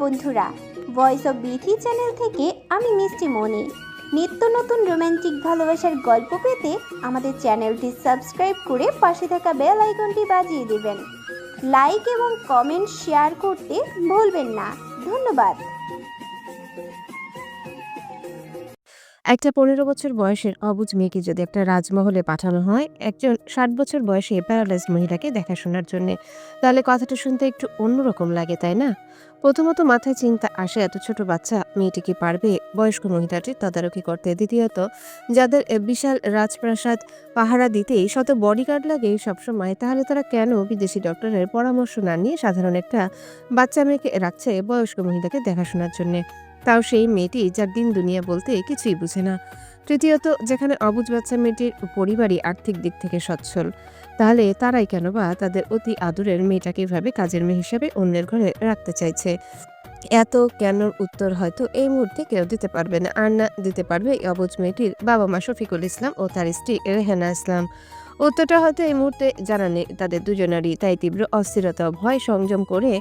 বন্ধুরা, voice of Bithi channel থেকে আমি মিষ্টি মনি। নিত্য নতুন রোমান্টিক ভালোবাসার গল্প পেতে আমাদের চ্যানেলটি সাবস্ক্রাইব করে পাশে থাকা বেল আইকনটি বাজিয়ে দেবেন। লাইক এবং কমেন্ট শেয়ার করতে ভুলবেন না। ধন্যবাদ। একটা ১৫ বছর বয়সের অবুঝ মেয়েকে যদি একটা রাজমহলে পাঠানো হয় একজন ৬০ বছর বয়সী প্যারালাইজড মহিলাকে দেখাশোনার জন্যে, তাহলে কথাটা শুনতে একটু অন্যরকম লাগে, তাই না? প্রথমত মাথায় চিন্তা আসে, এত ছোট বাচ্চা মেয়েটি কি পারবে বয়স্ক মহিলাটির তদারকি করতে? দ্বিতীয়ত, যাদের বিশাল রাজপ্রাসাদ পাহারা দিতেই শত বডিগার্ড লাগে সবসময়, তাহলে তারা কেন বিদেশি ডক্টরের পরামর্শ না নিয়ে সাধারণ একটা বাচ্চা মেয়েকে রাখছে বয়স্ক মহিলাকে দেখাশোনার জন্যে? তাও সেই মেয়েটি যার দিন দুনিয়া বলতে কিছুই বুঝে না। তৃতীয়ত, যেখানে অবুঝ বাচ্চা মেয়েটির পরিবারই আর্থিক দিক থেকে সচ্ছল, তাহলে তারাই কেন বা তাদের অতি আদরের মেয়েটাকে এভাবে কাজের মেয়ে হিসেবে অন্যের ঘরে রাখতে চাইছে? এত কেনর উত্তর হয়তো এই মুহূর্তে কেউ দিতে পারবে না, আর না দিতে পারবে এই অবুঝ মেয়েটির বাবা মা শফিকুল ইসলাম ও তার স্ত্রী রেহেনা ইসলাম। উত্তরটা হয়তো এই মুহূর্তে জানা নেই তাদের দুজনারই। তাই তীব্র অস্থিরতা ও ভয় সংযম করে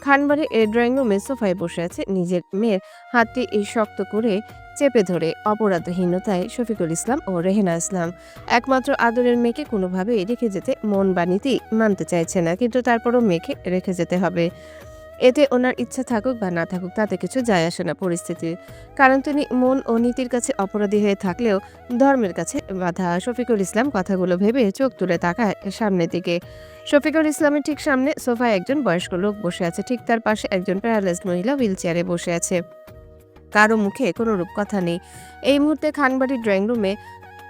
খানবাড়ির ড্রয়িং রুমে সোফায় বসে আছে, নিজের মেয়ের হাতটি শক্ত করে চেপে ধরে। অপরাধহীনতায় শফিকুল ইসলাম ও রেহেনা ইসলাম একমাত্র আদরের মেয়েকে কোনোভাবেই রেখে যেতে মন বা নীতি মানতে চাইছে না, কিন্তু তারপরও মেয়েকে রেখে যেতে হবে। এতে ওনার ইচ্ছা থাকুক বা না থাকুক তাতে কিছু যায় আসে না পরিস্থিতির, কারণ তিনি মন ও নীতির কাছে অপরাধী হয়ে থাকলেও ধর্মের কাছে বাধা। শফিকুল ইসলাম কথাগুলো ভেবে চোখ তুলে তাকায় সামনের দিকে। শফিকুল ইসলামের ঠিক সামনে সোফায় একজন বয়স্ক লোক বসে আছে, ঠিক তার পাশে একজন প্যারালাইজড মহিলা হুইল চেয়ারে বসে আছে। কারো মুখে কোনো রূপ কথা নেই। এই মুহূর্তে খানবাড়ির ড্রয়িং রুমে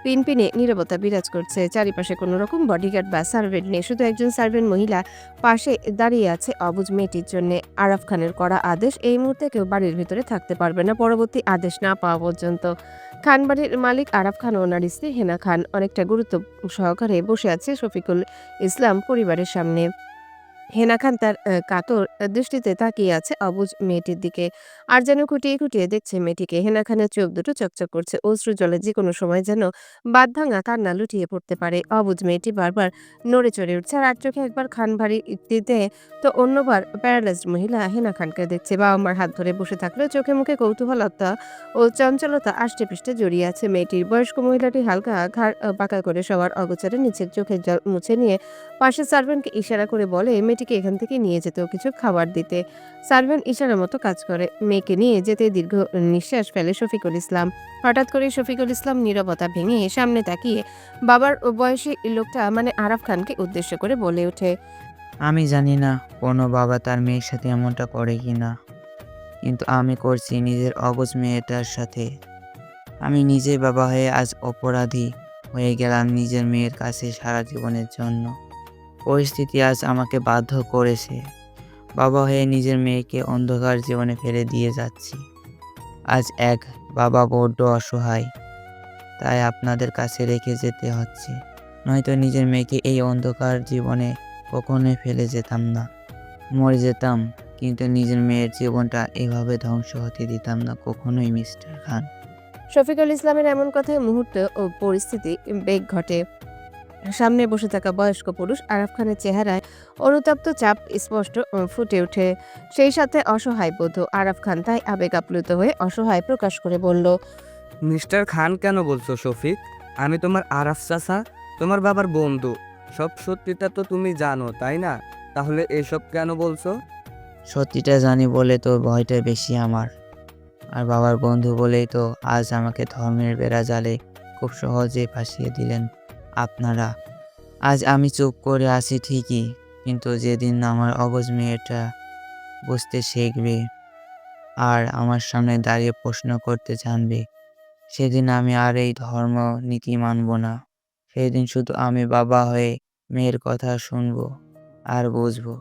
পিনপিনে নীরবতা বিরাজ করছে। চারিপাশে কোনো রকম বডিগার্ড বা সার্ভেন্ট নেই, শুধু একজন সার্ভেন্ট মহিলা পাশে দাঁড়িয়ে আছে অবুঝ মেয়েটির জন্য। আরাফ খানের করা আদেশ, এই মুহূর্তে কেউ বাড়ির ভিতরে থাকতে পারবে না পরবর্তী আদেশ না পাওয়া পর্যন্ত। খানবাড়ির মালিক আরাফ খান ও ওনার স্ত্রী হেনা খান অনেকটা গুরুত্ব সহকারে বসে আছে শফিকুল ইসলাম পরিবারের সামনে। হেনা খান তার কাতর দৃষ্টিতে তাকিয়ে আছে অবুঝ মেয়েটির দিকে, আর যেন খুঁটিয়ে খুঁটিয়ে দেখছে মেয়েটিকে। হেনা খানের চোখ দুটো চকচক করছে, অশ্রু জলে যে কোনো সময় যেন বাঁধ ভাঙা কান্না লুটিয়ে পড়তে পারে। অবুঝ মেয়েটি বারবার নড়ে চড়ে উঠছে, আর এক চোখে একবার খান ভারী দিতে তো অন্যবার প্যারালাইজড মহিলা হেনা খানকে দেখছে। বাবা মার হাত ধরে বসে থাকলেও চোখে মুখে কৌতূহলতা ও চঞ্চলতা আষ্টে পৃষ্ঠে জড়িয়ে আছে মেয়েটির। বয়স্ক মহিলাটি হালকা ঘাড় বাঁকা করে সবার অগোচরে নিচের চোখের জল মুছে নিয়ে পাশের সার্ভেন্টকে ইশারা করে বলে মেয়েটিকে এখান থেকে নিয়ে যেতে ও কিছু খাবার দিতে। সার্ভেন্ট ইশারা মতো কাজ করে। মেয়েকে নিয়ে যেতে দীর্ঘ নিঃশ্বাস ফেলে শফিকুল ইসলাম। হঠাৎ করে শফিকুল ইসলাম নীরবতা ভেঙে সামনে তাকিয়ে বাবার বয়সী লোকটা মানে আরাফ খানকে উদ্দেশ্য করে বলে ওঠে, আমি জানি না কোনো বাবা তার মেয়ের সাথে এমনটা করে কি না, কিন্তু আমি করছি নিজের অবুঝ মেয়েটার সাথে। আমি নিজে বাবা হয়ে আজ অপরাধী হয়ে গেলাম নিজের মেয়ের কাছে সারা জীবনের জন্য। পরিস্থিতি আজ আমাকে বাধ্য করেছে। বাবা হয়ে নিজের মেয়েকে অন্ধকার জীবনে ফেলে দিয়ে যাচ্ছি। আজ এক বাবা বড্ড অসহায়, তাই আপনাদের কাছে রেখে যেতে হচ্ছে। নয়তো নিজের মেয়েকে এই অন্ধকার জীবনে কখনোই ফেলে যেতাম না। মরে যেতাম, কিন্তু নিজের মেয়ের জীবনটা এভাবে ধ্বংস হতে দিতাম না কখনোই মিস্টার খান। শফিকুল ইসলামের এমন কথায় মুহূর্তে ও পরিস্থিতি বেগ ঘটে। সামনে বসে থাকা বয়স্ক পুরুষ আরাফ খানের চেহারায় অনুতপ্ত চাপ স্পষ্ট ফুটে ওঠে, সেই সাথে অসহায় বোধ। আরাফ খান তাই আবেগ আপ্লুত হয়ে অসহায় প্রকাশ করে বলল, মিস্টার খান কেন বলছো শফিক? আমি তোমার আরাফ চাচা, তোমার বাবার বন্ধু। সব সত্যিটা তো তুমি জানো, তাই না? তাহলে এসব কেন বলছো? সত্যিটা জানি বলে তো ভয়টা বেশি আমার, আর বাবার বন্ধু বলেই তো আজ আমাকে ধর্মের বেড়া জালে খুব সহজে ফাঁসিয়ে দিলেন আপনারা। আজ আমি চুপ করে আছি ঠিকই, কিন্তু যেদিন আমার অবুঝ মেয়েটা বুঝতে শিখবে আর আমার সামনে দাঁড়িয়ে প্রশ্ন করতে জানবে, সেদিন আমি আর এই ধর্ম নীতি মানব না। সেদিন শুধু আমি বাবা হয়ে মেয়ের কথা শুনবো আর বুঝবো।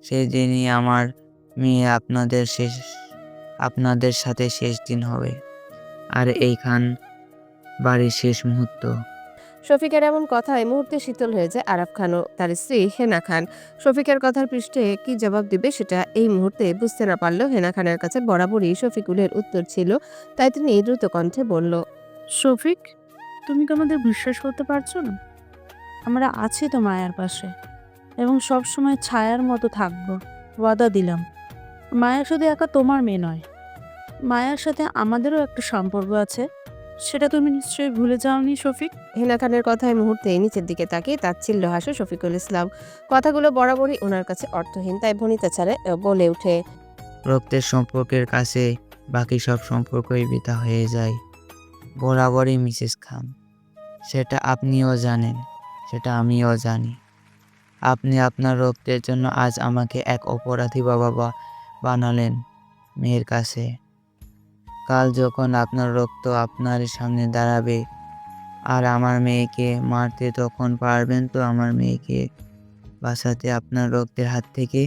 সেদিনই আমার মেয়ে আপনাদের সাথে শেষ দিন হবে, আর এইখান বাড়ির শেষ মুহূর্ত। শফিকের এমন কথায় মুহূর্তে শীতল হয়ে যায় আরাফ খান ও তার স্ত্রী হেনা খান। শফিকের কথার পৃষ্ঠে কি জবাব দিবে সেটা এই মুহূর্তে বুঝতে না পারলেও হেনা খানের কাছে বরাবরই শফিকুলের উত্তর ছিল, তাই তিনি দ্রুত কণ্ঠে বলল, শফিক, তুমি কি আমাদের বিশ্বাস করতে পারছো না? আমরা আছি তো মায়ের পাশে, এবং সব সময় ছায়ার মতো থাকবো, ওয়াদা দিলাম। মায়া শুধু একা তোমার মেয়ে নয়, মায়ার সাথে আমাদেরও একটা সম্পর্ক আছে। সেটা তুমি নিশ্চয়ই ভুলে যাওনি শফিক। হেনা খানের কথায় মুহূর্তে নিচের দিকে তাকিয়ে তাচ্ছিল্য হাসে শফিকুল ইসলাম। কথাগুলো বরাবরই ওনার কাছে অর্থহীন, তাই ভনিতা ছাড়ে বলে ওঠে, রক্তের সম্পর্কের কাছে বাকি সব সম্পর্কই বৃথা হয়ে যায়। বরাবরই মিসেস খান, সেটা আপনিও জানেন, সেটা আমিও জানি। আপনি আপনার রক্তের জন্য আজ আমাকে এক অপরাধী বাবা বানালেন মেয়ের কাছে। কাল যখন আপনার রক্ত আপনার সামনে দাঁড়াবে আর আমার মেয়েকে মারতে, তখন পারবেন তো আমার মেয়েকে বাঁচাতে আপনার রক্তের হাত থেকে?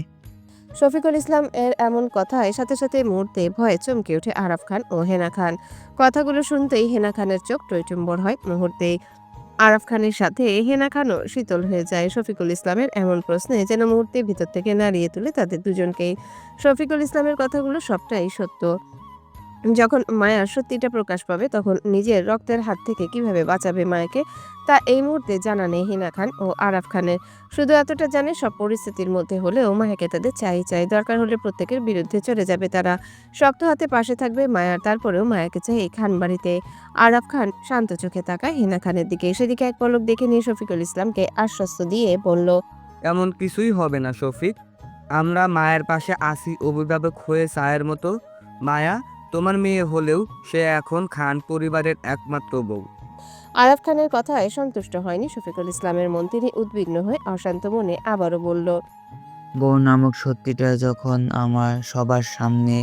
শফিকুল ইসলাম এর এমন কথায় সাথে সাথে মুহূর্তে ভয়ে চমকে ওঠে আরাফ খান ও হেনা খান। কথাগুলো শুনতেই হেনা খানের চোখ টইটুম্বর হয় মুহূর্তেই। আরাফ খানের সাথে হেনা খানও শীতল হয়ে যায় শফিকুল ইসলামের এমন প্রশ্নে, যেন মুহূর্তে ভিতর থেকে নাড়িয়ে তুলে তাদের দুজনকেই। শফিকুল ইসলামের কথাগুলো সবটাই সত্য। যখন মায়া সত্যিটা প্রকাশ পাবে, তখন নিজের রক্তের হাত থেকে কিভাবে বাঁচাবে মায়াকে, তা এই মুহূর্তে জানা নেই হিনা খান ও আরাফ খানের। শুধু এতটা জানে, সব পরিস্থিতির মধ্যে হলেও মায়াকে তাদের চাই, দরকার হলে প্রত্যেকের বিরুদ্ধে চলে যাবে তারা। শক্ত হাতে পাশে থাকবে মায়ার, তারপরেও মায়াকে চাই এই খান বাড়িতে। আরাফ খান শান্ত চোখে তাকায় হিনা খানের দিকে, সেদিকে এক পলক দেখে নিয়ে শফিকুল ইসলামকে আশ্বস্ত দিয়ে বলল, এমন কিছুই হবে না শফিক, আমরা মায়ের পাশে আসি অভিভাবক হয়ে ছায়ের মতো। মায়া তোমার মেয়ে হলেও সে এখন খান পরিবারের একমাত্র বউ। আরাফ খানের কথায় সন্তুষ্ট হয়নি শফিকুল ইসলামের মন। তিনি উদ্বিগ্ন হয়ে অশান্ত মনে আবারও বলল, বউ নামক সত্যিটা যখন আমার সবার সামনে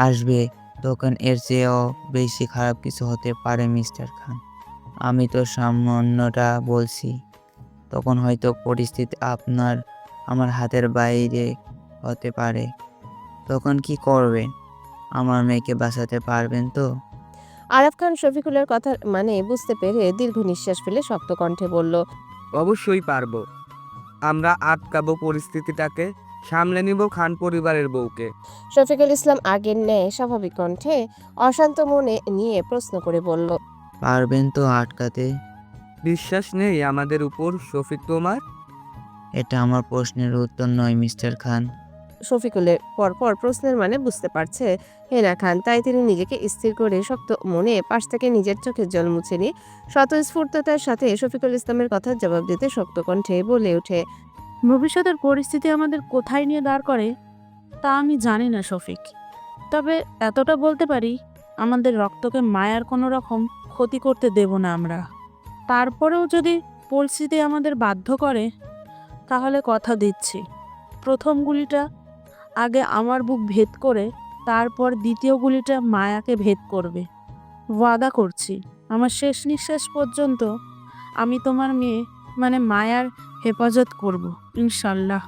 আসবে, তখন এর চেয়েও বেশি খারাপ কিছু হতে পারে মিস্টার খান। আমি তো সামান্যটা বলছি। তখন হয়তো পরিস্থিতি আমার হাতের বাইরে হতে পারে। তখন কি করবেন? আমার মেয়েকে বাঁচাতে পারবেন তো? আরাফ খান শফিকুলের কথার মানে বুঝতে পেরে দীর্ঘ নিঃশ্বাস ফেলে শক্ত কণ্ঠে বলল, অবশ্যই পারবো। আমরা আটকাবো পরিস্থিতিটাকে, সামলে নিব খান পরিবারের বউকে। শফিকুল ইসলাম আগের ন্যায় স্বাভাবিক কণ্ঠে অশান্ত মনে নিয়ে প্রশ্ন করে বলল, পারবেন তো আটকাতে? বিশ্বাস নেই আমাদের উপর শফিক তোমার? এটা আমার প্রশ্নের উত্তর নয় মিস্টার খান। শফিকুলের পরপর প্রশ্নের মানে বুঝতে পারছে হেনা খান, তাই তিনি নিজেকে স্থির করে শক্ত মনে পাশ থেকে নিজের চোখের জল মুছে নিয়ে স্বতঃস্ফূর্ততার সাথে শফিকুল ইসলামের কথার জবাব দিতে শক্ত কণ্ঠে বলে ওঠে, ভবিষ্যতের পরিস্থিতি আমাদের কোথায় নিয়ে দাঁড় করে তা আমি জানি না শফিক, তবে এতটা বলতে পারি, আমাদের রক্তকে মায়ার কোনো রকম ক্ষতি করতে দেব না আমরা। তারপরেও যদি পরিস্থিতি আমাদের বাধ্য করে, তাহলে কথা দিচ্ছি, প্রথম গুলিটা আগে আমার বুক ভেদ করে তারপর দ্বিতীয় গুলিটা মায়াকে ভেদ করবে। ওয়াদা করছি, আমার শেষ নিঃশ্বাস পর্যন্ত আমি তোমার মেয়ে মানে মায়ার হেফাজত করব, ইনশাল্লাহ।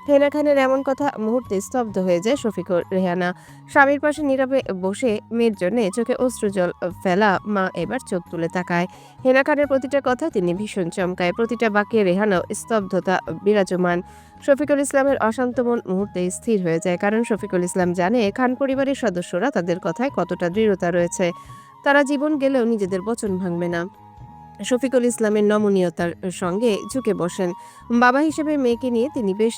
হেনা খানের এমন কথা মুহূর্তে স্তব্ধ হয়ে যায় শফিকুর। রেহানা স্বামীর পাশে নীরবে বসে মেয়ের জন্য চোখে অশ্রুজল ফেলা মা এবার চোখ তুলে তাকায়। হেনা খানের প্রতিটা কথা তিনি ভীষণ চমকায়, প্রতিটা বাক্যে রেহানাও স্তব্ধতা বিরাজমান। শফিকুল ইসলামের অশান্ত মন মুহূর্তে স্থির হয়ে যায়, কারণ শফিকুল ইসলাম জানে খান পরিবারের সদস্যরা তাদের কথায় কতটা দৃঢ়তা রয়েছে। তারা জীবন গেলেও নিজেদের বচন ভাঙবে না। শফিকুল ইসলামের নমনীয়তার সঙ্গে ঝুঁকে বসেন। বাবা হিসেবে মেয়েকে নিয়ে তিনি বেশ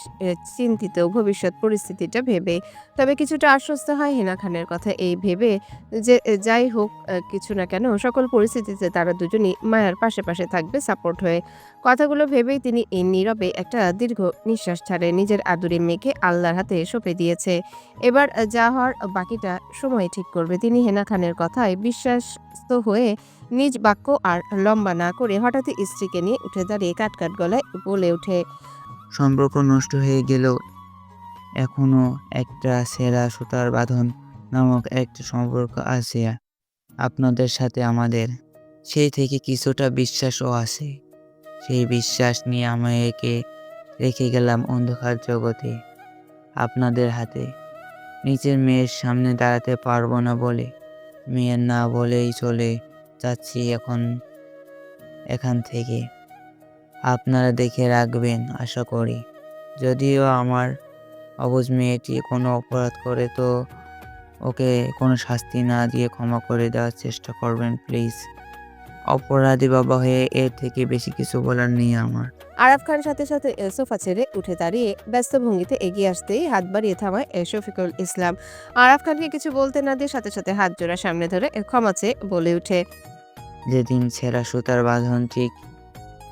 চিন্তিত ভবিষ্যৎ পরিস্থিতিটা ভেবে। তবে কিছুটা আশ্বস্ত হয় হেনা খানের কথা এই ভেবে যে যাই হোক কিছু না কেন, সকল পরিস্থিতিতে তারা দুজনই মায়ার পাশে পাশে থাকবে সাপোর্ট হয়ে। কথাগুলো ভেবেই তিনি এই নীরবে একটা দীর্ঘ নিঃশ্বাস ছাড়ে। নিজের আদুরে মেয়েকে আল্লাহর হাতে সঁপে দিয়েছে। এবার যা হওয়ার বাকিটা সময় ঠিক করবে। তিনি হেনা খানের কথায় বিশ্বাস্ত হয়ে নিজ বাক্য আর লম্বা না করে হঠাৎই স্ত্রীকে নিয়ে উঠে দাঁড়িয়ে কাটকাট গলায় বলে ওঠে, সম্পর্ক নষ্ট হয়ে গেলেও এখনো একটা সেরা সুতার বাঁধন নামক একটা সম্পর্ক আছে আপনাদের সাথে আমাদের। সেই থেকে কিছুটা বিশ্বাসও আছে। সেই বিশ্বাস নিয়ে আমাকে রেখে গেলাম অন্ধকার জগতে, আপনাদের হাতে। নিজের মেয়ের সামনে দাঁড়াতে পারবো না বলে মেয়ের না বলেই চলে যাচ্ছি এখান থেকে। আপনারা দেখে রাখবেন আশা করি। যদিও আমার অবুঝ মেয়েটি কোনো অপরাধ করে, তো ওকে কোনো শাস্তি না দিয়ে ক্ষমা করে দেওয়ার চেষ্টা করবেন প্লিজ। অপরাধী বাবা হয়ে এর থেকে বেশি কিছু বলার নেই আমার। আরাফ খান সাথে সাথে সোফা ছেড়ে উঠে দাঁড়িয়ে ব্যস্ত ভঙ্গিতে এগিয়ে আসতেই হাত বাড়িয়ে থামায় শফিকুল ইসলাম। আরাফ খানকে কিছু বলতে না দিয়ে সাথে সাথে হাত জোড়া সামনে ধরে ক্ষমা চেয়ে বলে ওঠে, যেদিন ছেঁড়া সুতার বাঁধন ঠিক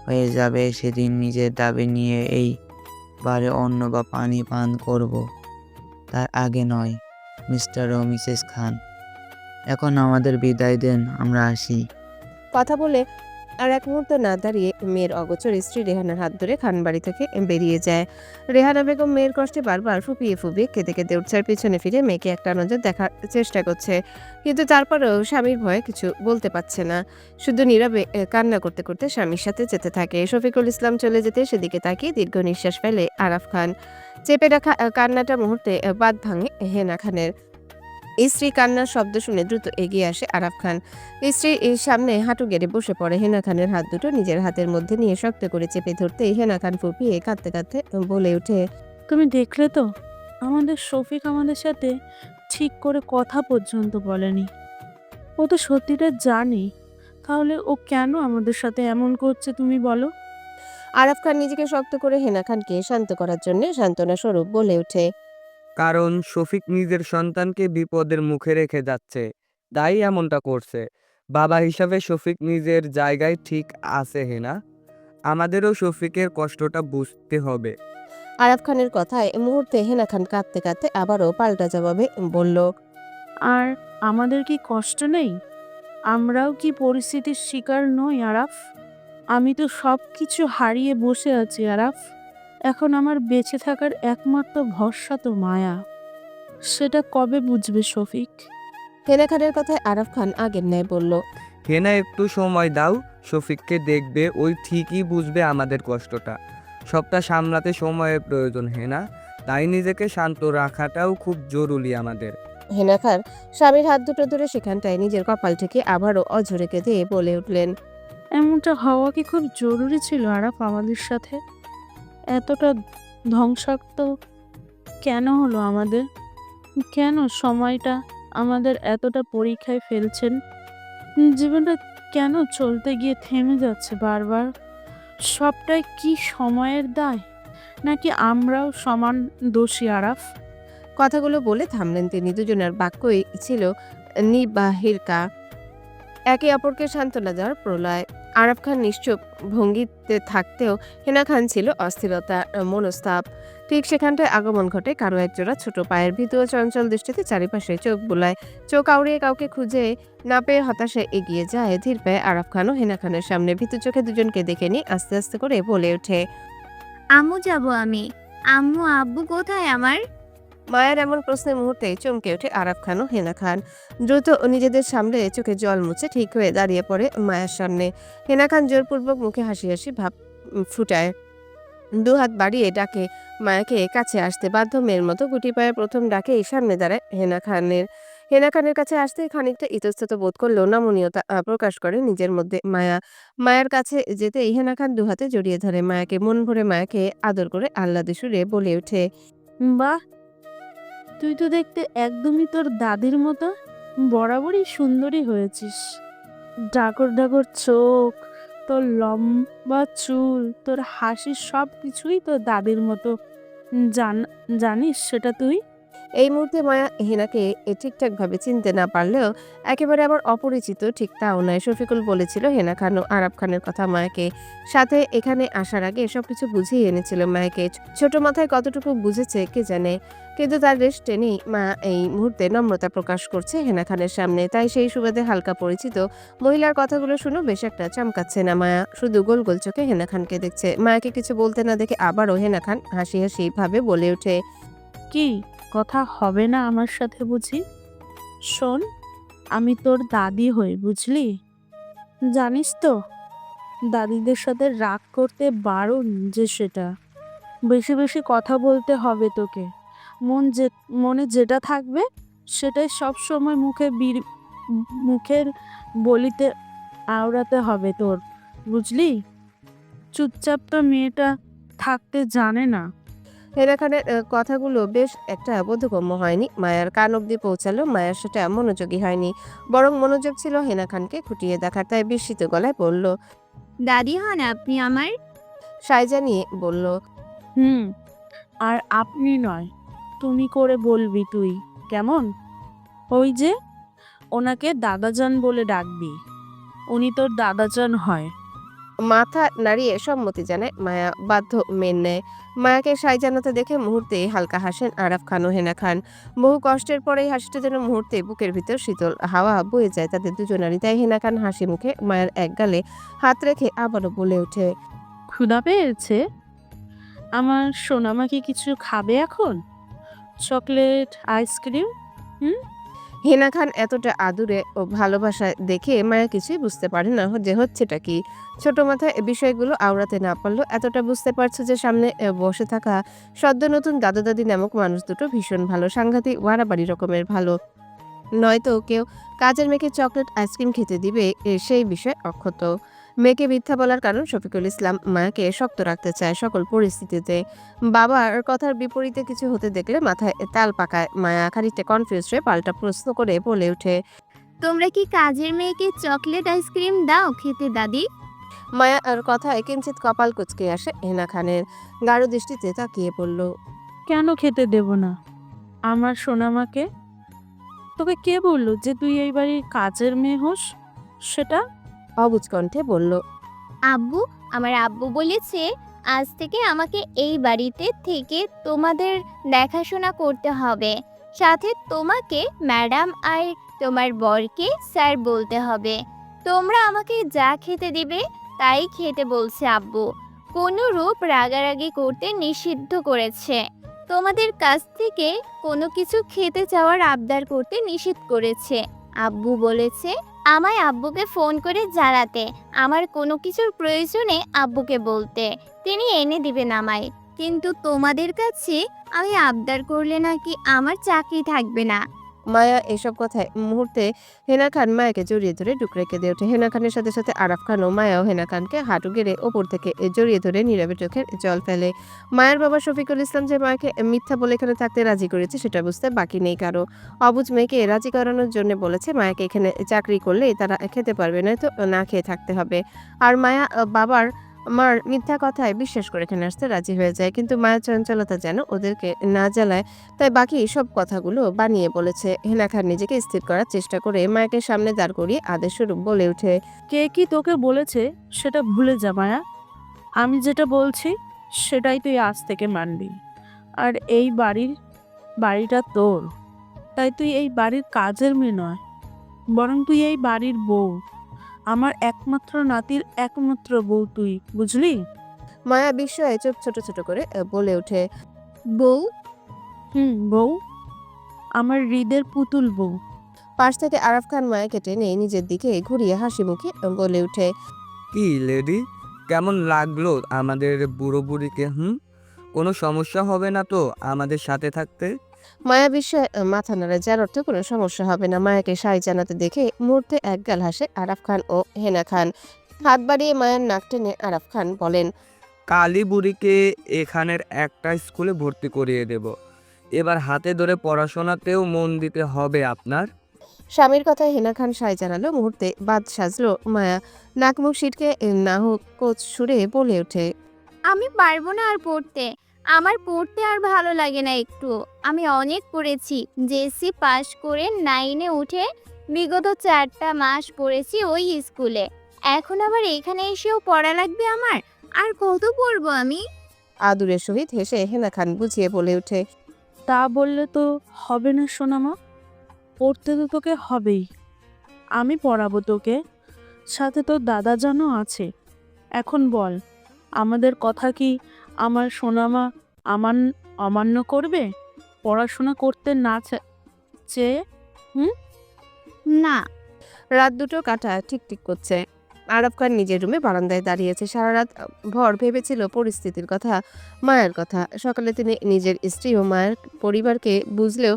হয়ে যাবে সেদিন নিজের দাবি নিয়ে এই বারে অন্ন বা পানি পান করব, তার আগে নয়। মিস্টার ও মিসেস খান, এখন আমাদের বিদায় দেন, আমরা আসি। কথা বলে আর এক মুহূর্ত না দাঁড়িয়ে মেয়ের অগোচর স্ত্রী রেহানার হাত ধরে খানবাড়ি থেকে বেরিয়ে যায়। রেহানা বেগম মেয়ের কষ্টে বারবার ফুপিয়ে ফুপিয়ে কেঁদে কেঁদে উঠছে, আর পিছনে ফিরে মেয়েকে একটা নজর দেখার চেষ্টা করছে, কিন্তু তারপরেও স্বামীর ভয়ে কিছু বলতে পারছে না। শুধু নীরবে কান্না করতে করতে স্বামীর সাথে যেতে থাকে। শফিকুল ইসলাম চলে যেতে সেদিকে তাকিয়ে দীর্ঘ নিঃশ্বাস ফেলে আরাফ খান। চেপে রাখা কান্নাটা মুহূর্তে বাদ ভাঙে হেনা খানের। স্ত্রী কান্নার শব্দ শুনে দ্রুত এগিয়ে আসে আরাফ খান। স্ত্রীর সামনে হাঁটু গেড়ে বসে পড়ে। হেনা খানের হাত দুটো নিজের হাতের মধ্যে নিয়ে শক্ত করে চেপে ধরতে হেনা খান ফুপিয়ে কাঁদতে কাঁদতে বলে ওঠে, তুমি দেখলে তো, আমাদের শফিক আমাদের সাথে ঠিক করে কথা পর্যন্ত বলেনি। ও তো সত্যিটা জানে, তাহলে ও কেন আমাদের সাথে এমন করছে তুমি বলো? আরাফ খান নিজেকে শক্ত করে হেনা খানকে শান্ত করার জন্য সান্ত্বনা স্বরূপ বলে ওঠে, কারণ শফিক নিজের সন্তানকে বিপদের মুখে রেখে যাচ্ছে, তাই এমনটা করছে। বাবা হিসাবে শফিক নিজের জায়গায় ঠিক আছে হেনা, আমাদেরও শফিকের কষ্টটা বুঝতে হবে। আরাফ খানের কথায় মুহূর্তে হেনা খান কাঁদতে কাঁদতে আবারও পাল্টা জবাবে বলল, আর আমাদের কি কষ্ট নেই? আমরাও কি পরিস্থিতির শিকার নই আরাফ? আমি তো সব কিছু হারিয়ে বসে আছি আরাফ। এখন আমার বেঁচে থাকার একমাত্র ভরসা তো মায়া। সেটা কবে বুঝবে শফিক? হেনা খানের কথায় আরাফ খান আগের ন্যায় বলল, হেনা একটু সময় দাও, শফিককে দেখবে, ওই ঠিকই বুঝবে আমাদের কষ্টটা। সবটা সামলাতে সময়ের প্রয়োজন হেনা, তাই নিজেকে শান্ত রাখাটাও খুব জরুরি আমাদের। হেনা খান স্বামীর হাত দুটো ধরে সেখানটায় নিজের কপাল থেকে আবারও অঝরে কেঁদে বলে উঠলেন, এমনটা হওয়া কি খুব জরুরি ছিল আরাফ আমাদের সাথে? এতটা ধ্বংসাত্মক কেন হলো আমাদের? কেন সময়টা আমাদের এতটা পরীক্ষায় ফেলছেন? জীবনটা কেন চলতে গিয়ে থেমে যাচ্ছে বারবার? সবটাই কি সময়ের দায়, নাকি আমরাও সমান দোষী আরাফ? কথাগুলো বলে থামলেন তিনি। দুজনের বাক্যই ছিল নির্বাহিকা, একে অপরকে সান্ত্বনা দেওয়ার প্রলয়। আরাফ খান নিশ্চুপ ভঙ্গিতে থাকতেও হেনা খান ছিল অস্থিরতা, মনস্তাপ। ঠিক সেখানটায় আগমন ঘটে কারো একজোড়া ছোট পায়ের, ভীতু ও চঞ্চল দৃষ্টিতে চারিপাশে চোখ বুলায়। চোখ আউড়িয়ে কাউকে খুঁজে না পেয়ে হতাশায় এগিয়ে যায় ধীর পায়ে আরাফ খানও হেনা খানের সামনে। ভীতু চোখে দুজনকে দেখে নিয়ে আস্তে আস্তে করে বলে ওঠে, আম্মু যাব আমি। আম্মু আব্বু কোথায় আমার? মায়ের এমন প্রশ্নের মুহূর্তে চমকে ওঠে আরাফ খান ও হেনা খান। দ্রুত নিজেদের সামনে চোখে জল মুছে ঠিক হয়ে দাঁড়িয়ে পড়ে মায়ের সামনে। হেনা খান জোরপূর্বক মুখে হাসি হাসি ভাব ফুটায়, দুহাত বাড়িয়ে ডাকে মায়াকে কাছে আসতে। বাধ্য মেয়ের মতো গুটি পায়ে প্রথম ডাকেই সামনে দাঁড়ায় হেনা খানের কাছে আসতে খানিকটা ইতস্তত বোধ করলেও নমনীয়তা প্রকাশ করে নিজের মধ্যে মায়ের কাছে যেতেই হেনা খান দুহাতে জড়িয়ে ধরে মায়াকে, মন ভরে মায়াকে আদর করে আহ্লাদে সুরে বলে ওঠে, বাহ, তুই তো দেখতে একদমই তোর দাদির মতো। বরাবরই সুন্দরী হয়েছিস। ডাগর ডাগর চোখ, তোর লম্বা চুল, তোর হাসি, সব কিছুই তোর দাদির মতো। জানিস সেটা তুই? এই মুহূর্তে মায়া হেনাকে ঠিকঠাক ভাবে চিনতে না পারলেও একেবারে আবার অপরিচিত ঠিক তাও নয়। শফিকুল বলেছিল হেনা খান ও আরাফ খানের কথা মায়াকে, সাথে এখানে আসার আগে সবকিছু বুঝিয়ে এনেছিল মায়াকে। ছোট মাথায় কতটুকু বুঝেছে কে জানে, কিন্তু তার রেশ টেনেই মা এই মুহূর্তে নম্রতা প্রকাশ করছে হেনা খানের সামনে। তাই সেই সুবাদে হালকা পরিচিত মহিলার কথাগুলো শুনে বেশ একটা চমকাচ্ছে না মায়া। শুধু গোল গোল চোখে হেনা খানকে দেখছে। মায়াকে কিছু বলতে না দেখে আবারও হেনা খান হাসি হাসি ভাবে বলে ওঠে, কি কথা হবে না আমার সাথে বুঝি? শোন, আমি তোর দাদি হই, বুঝলি? জানিস তো, দাদিদের সাথে রাগ করতে বারণ যে সেটা। বেশি বেশি কথা বলতে হবে তোকে। মনে যেটা থাকবে সেটাই সব সময় মুখের বলিতে আওড়াতে হবে তোর, বুঝলি? চুপচাপ তো মেয়েটা থাকতে জানে না। হেনা খানের কথাগুলো বেশ একটা বোধগম্য হয়নি। মায়ার কান অব্দি পৌঁছালো, মায়ার সেটা মনোযোগী হয়নি, বরং মনোযোগ ছিল হেনা খানকে খুঁটিয়ে দেখার। তাই বিস্মিত গলায় বলল, দাদি হন আপনি আমার? সায় জানিয়ে বলল, হুম, আর আপনি নয়, তুমি করে বলবি তুই, কেমন? ওই যে ওনাকে দাদাজান বলে ডাকবি, উনি তোর দাদাজান হয়। মাথা নাড়িয়ে সম্মতি জানায় মায়া, বাধ্য মেনে নেয়। মায়াকে সায় জানাতে দেখে মুহূর্তে হালকা হাসেন আরাফ খান ও হেনা খান। বহু কষ্টের পরে এই হাসিটা যেন মুহূর্তে বুকের ভিতর শীতল হাওয়া বয়ে যায় তাদের দুজনারই। তাই হেনা খান হাসি মুখে মায়ের এক গালে হাত রেখে আবারও বলে ওঠে, ক্ষুধা পেয়েছে? আমার সোনামা কি কিছু খাবে এখন? Chocolate, ice cream? হুম। হেনা খান এতটা আদুরে ও ভালোবাসায় দেখে মায়া কিছুই বুঝতে পারে না যে হচ্ছেটা কি। ছোট মাথায় এ বিষয়গুলো আওড়াতে না পারলেও এতটা বুঝতে পারছে যে সামনে বসে থাকা সদ্য নতুন দাদা দাদি নামক মানুষ দুটো ভীষণ ভালো, সাংঘাতিক বাড়াবাড়ি রকমের ভালো। নয়তো কেউ কাজের মেয়েকে চকলেট আইসক্রিম খেতে দিবে সেই বিষয়ে অক্ষত। মেয়েকে মিথ্যা বলার কারণ শফিকুল ইসলাম মায়াকে শক্ত রাখতে চায় সকল পরিস্থিতিতে। বাবার কথার বিপরীতে কিছু হতে দেখলে মাথায় তাল পাকায় মায়া। খানিকটা কনফিউজ হয়ে পাল্টা প্রশ্ন করে বলে ওঠে, তোমরা কি কাজের মেয়েকে চকলেট আইসক্রিম দাও খেতে দাদি? মায়া আর কথায় কিঞ্চিত কপাল কুঁচকে আসে হেনা খানের। গাঢ় দৃষ্টিতে তাকিয়ে পড়ল। কেন খেতে দেব না আমার সোনামাকে? তোকে কে বললো যে তুই এই বাড়ির কাজের মেয়ে হোস সেটা? অবুজ কণ্ঠে বলল, আব্বু, আমার আব্বু বলেছে আজ থেকে আমাকে এই বাড়িতে থেকে তোমাদের দেখাশোনা করতে হবে, সাথে তোমাকে ম্যাডাম আর তোমার বরকে স্যার বলতে হবে। তোমরা আমাকে যা খেতে দিবে তাই খেতে বলছে আব্বু। কোনো রূপ রাগারাগি করতে নিষিদ্ধ করেছে। তোমাদের কাছ থেকে কোনো কিছু খেতে চাওয়ার আবদার করতে নিষিদ্ধ করেছে। আব্বু বলেছে আমায় আব্বুকে ফোন করে জানাতে, আমার কোনো কিছুর প্রয়োজনে আব্বুকে বলতে, তিনি এনে দিবেন আমায়। কিন্তু তোমাদের কাছে আমি আবদার করলে নাকি আমার চাকরি থাকবে না। মায়া এসব কথায় মুহূর্তে হেনা খান মায়াকে জড়িয়ে ধরে ডুকরে কেঁদে ওঠে। হেনা খানের সাথে সাথে আরাফ খান ও মায়াও হেনা খানকে হাঁটু গেড়ে ওপর থেকে জড়িয়ে ধরে নীরবে চোখের জল ফেলে। মায়ের বাবা শফিকুল ইসলাম যে মায়াকে মিথ্যা বলে এখানে থাকতে রাজি করেছে সেটা বুঝতে বাকি নেই কারো। অবুঝ মেয়েকে রাজি করানোর জন্য বলেছে মায়াকে এখানে চাকরি করলে তারা খেতে পারবে না, তো না খেয়ে থাকতে হবে। আর মায়া বাবার মার মিথ্যা কথায় বিশ্বাস করে এখানে আসতে রাজি হয়ে যায়। কিন্তু মায়ের চঞ্চলতা যেন ওদেরকে না জ্বালায়, তাই বাকি সব কথাগুলো বানিয়ে বলেছে। হেনা খান নিজেকে স্থির করার চেষ্টা করে মায়াকে সামনে দাঁড় করিয়ে আদেশস্বরূপ বলে ওঠে, কে কি তোকে বলেছে সেটা ভুলে যা মায়া। আমি যেটা বলছি সেটাই তুই আজ থেকে মানবি। আর এই বাড়িটা তোর, তাই তুই এই বাড়ির কাজের মেয়ে নয়, বরং তুই এই বাড়ির বউ। আমার একমাত্র নাতির একমাত্র বউ তুই, বুঝলি? মায়া বিস্ময়ে চোখ ছোট ছোট করে বলে ওঠে, বউ? বউ, আমার হৃদের পুতুল বউ। পাশ থেকে আরাফ খান মায়াকে টেনে নিজের দিকে ঘুরিয়ে হাসি মুখে বলে ওঠে, কি লেডি, কেমন লাগলো আমাদের বুড়ো বুড়িকে? কোনো সমস্যা হবে না তো আমাদের সাথে থাকতে? মায়া বিস্ময়ে মাথা নাড়ে, যার অর্থ কোনো সমস্যা হবে না। মায়াকে সায় জানাতে দেখে মুহূর্তে একগাল হাসে আরাফ খান ও হেনা খান। হাত বাড়িয়ে মায়ের নাক টেনে আরাফ খান বলেন, কালী বুড়িকে এখানের একটা স্কুলে ভর্তি করিয়ে দেব। এবার হাতে ধরে পড়াশোনাতেও মন দিতে হবে আপনার। স্বামীর কথায় হেনা খান সায় জানালো। মুহূর্তে বাদ সাজলো মায়া। নাক মুখ সিটকে কোচ সুরে বলে ওঠে, আমি পারবো না আর পড়তে। আমার পড়তে আর ভালো লাগে না একটু। আমি অনেক পড়েছি। জেএসসি পাশ করে 9-এ উঠে বিগত 4টা মাস পড়েছি ওই স্কুলে। এখন আবার এখানে এসেও পড়া লাগবে আমার? আর কত পড়বো আমি? আদুরের সহিত হেসে হেনা খান বুঝিয়ে বলে ওঠে, তা বললে তো হবে না সোনামা, পড়তে তো তোকে হবেই। আমি পড়াবো তোকে, সাথে তোর দাদা জানো আছে। এখন বল, আমাদের কথা কি আমার সোনামা অমান্য করবে পড়াশোনা করতে না চেয়ে? না। রাত দুটো কাটা টিকটিক করছে। আরব খান নিজের রুমে বারান্দায় দাঁড়িয়েছে। সারা রাত ভর ভেবেছিল পরিস্থিতির কথা, মায়ের কথা। সকালে তিনি নিজের স্ত্রী ও মায়ের পরিবারকে বুঝলেও